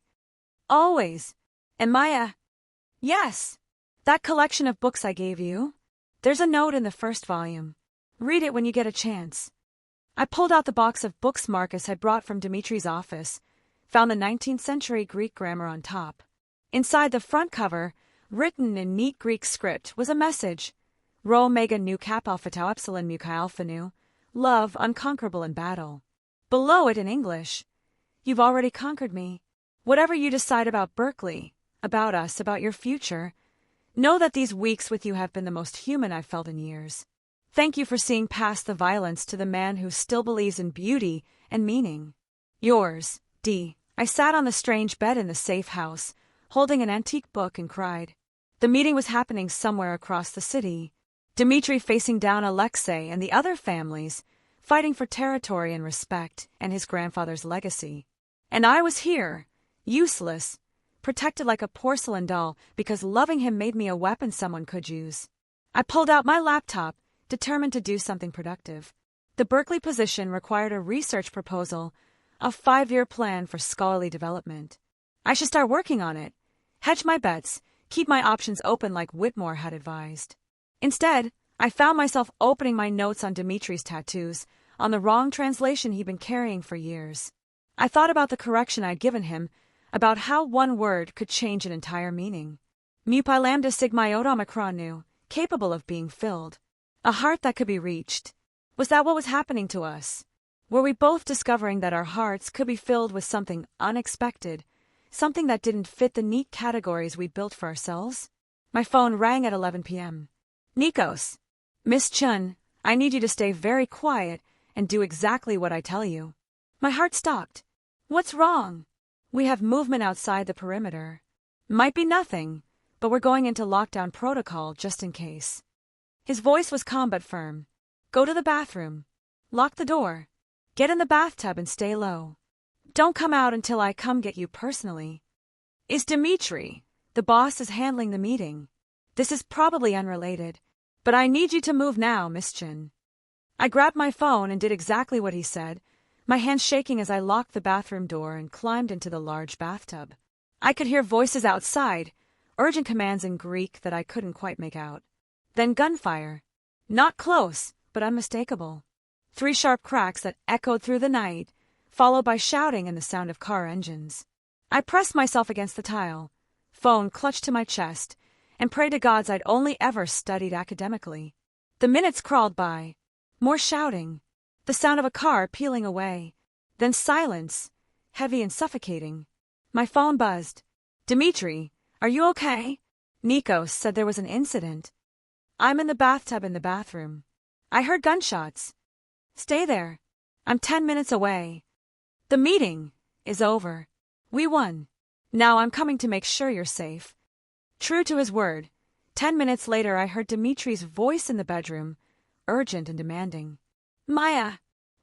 Speaker 1: Always. And Maya. Yes. That collection of books I gave you. There's a note in the first volume. Read it when you get a chance. I pulled out the box of books Marcus had brought from Dimitri's office, found the 19th century Greek grammar on top. Inside the front cover, written in neat Greek script, was a message. Rho Omega Nu Kappa Alpha Tau Epsilon Mu Chi Alpha Nu. Love unconquerable in battle. Below it in English. You've already conquered me. Whatever you decide about Berkeley, about us, about your future, know that these weeks with you have been the most human I've felt in years. Thank you for seeing past the violence to the man who still believes in beauty and meaning. Yours, D. I sat on the strange bed in the safe house, holding an antique book, and cried. The meeting was happening somewhere across the city. Dimitri facing down Alexei and the other families, fighting for territory and respect and his grandfather's legacy. And I was here, useless, protected like a porcelain doll because loving him made me a weapon someone could use. I pulled out my laptop, determined to do something productive. The Berkeley position required a research proposal, a 5-year plan for scholarly development. I should start working on it, hedge my bets, keep my options open like Whitmore had advised. Instead, I found myself opening my notes on Dimitri's tattoos, on the wrong translation he'd been carrying for years. I thought about the correction I'd given him, about how one word could change an entire meaning. Mu Pi Lambda Sigma Iota Omicron Nu, capable of being filled. A heart that could be reached. Was that what was happening to us? Were we both discovering that our hearts could be filled with something unexpected, something that didn't fit the neat categories we built for ourselves? My phone rang at 11 p.m. Nikos. Miss Chun, I need you to stay very quiet and do exactly what I tell you. My heart stopped. What's wrong? We have movement outside the perimeter. Might be nothing, but we're going into lockdown protocol just in case. His voice was calm but firm. Go to the bathroom. Lock the door. Get in the bathtub and stay low. Don't come out until I come get you personally. Is Dimitri. The boss is handling the meeting. This is probably unrelated, but I need you to move now, Miss Chin. I grabbed my phone and did exactly what he said, my hands shaking as I locked the bathroom door and climbed into the large bathtub. I could hear voices outside, urgent commands in Greek that I couldn't quite make out. Then gunfire. Not close, but unmistakable. 3 sharp cracks that echoed through the night, followed by shouting and the sound of car engines. I pressed myself against the tile, phone clutched to my chest, and prayed to gods I'd only ever studied academically. The minutes crawled by. More shouting. The sound of a car peeling away. Then silence, heavy and suffocating. My phone buzzed. Dimitri, are you okay? Nikos said there was an incident. I'm in the bathtub in the bathroom. I heard gunshots. Stay there. I'm 10 minutes away. The meeting is over. We won. Now I'm coming to make sure you're safe. True to his word, 10 minutes later I heard Dimitri's voice in the bedroom, urgent and demanding. Maya,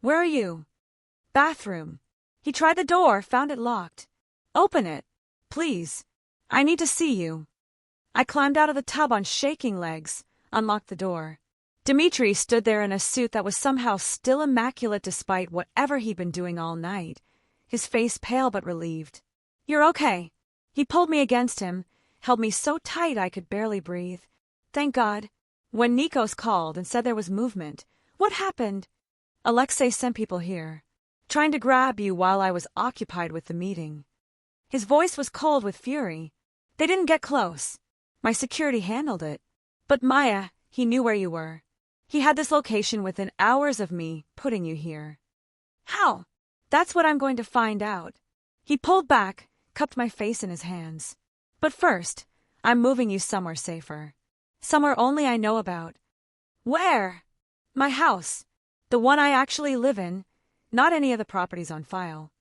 Speaker 1: where are you? Bathroom. He tried the door, found it locked. Open it, please. I need to see you. I climbed out of the tub on shaking legs, unlocked the door. Dimitri stood there in a suit that was somehow still immaculate despite whatever he'd been doing all night, his face pale but relieved. You're okay, He pulled me against him, held me so tight I could barely breathe. Thank God. When Nikos called and said there was movement, what happened? Alexei sent people here, trying to grab you while I was occupied with the meeting. His voice was cold with fury. They didn't get close. My security handled it. But Maya, he knew where you were. He had this location within hours of me putting you here. How? That's what I'm going to find out. He pulled back, cupped my face in his hands. But first, I'm moving you somewhere safer. Somewhere only I know about. Where? My house. The one I actually live in, not any of the properties on file.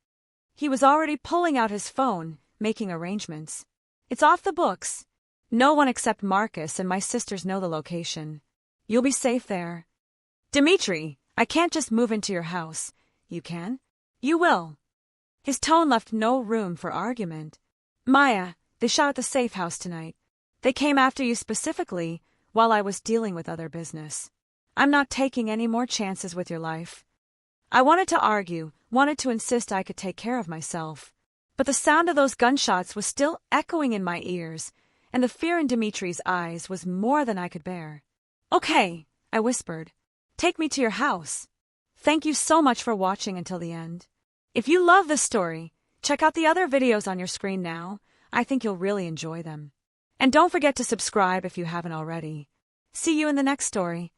Speaker 1: He was already pulling out his phone, making arrangements. It's off the books. No one except Marcus and my sisters know the location. You'll be safe there. Dmitri, I can't just move into your house. You can? You will. His tone left no room for argument. Maya, they shot at the safe house tonight. They came after you specifically while I was dealing with other business. I'm not taking any more chances with your life. I wanted to argue, wanted to insist I could take care of myself. But the sound of those gunshots was still echoing in my ears, and the fear in Dimitri's eyes was more than I could bear. Okay, I whispered. Take me to your house. Thank you so much for watching until the end. If you love this story, check out the other videos on your screen now. I think you'll really enjoy them. And don't forget to subscribe if you haven't already. See you in the next story.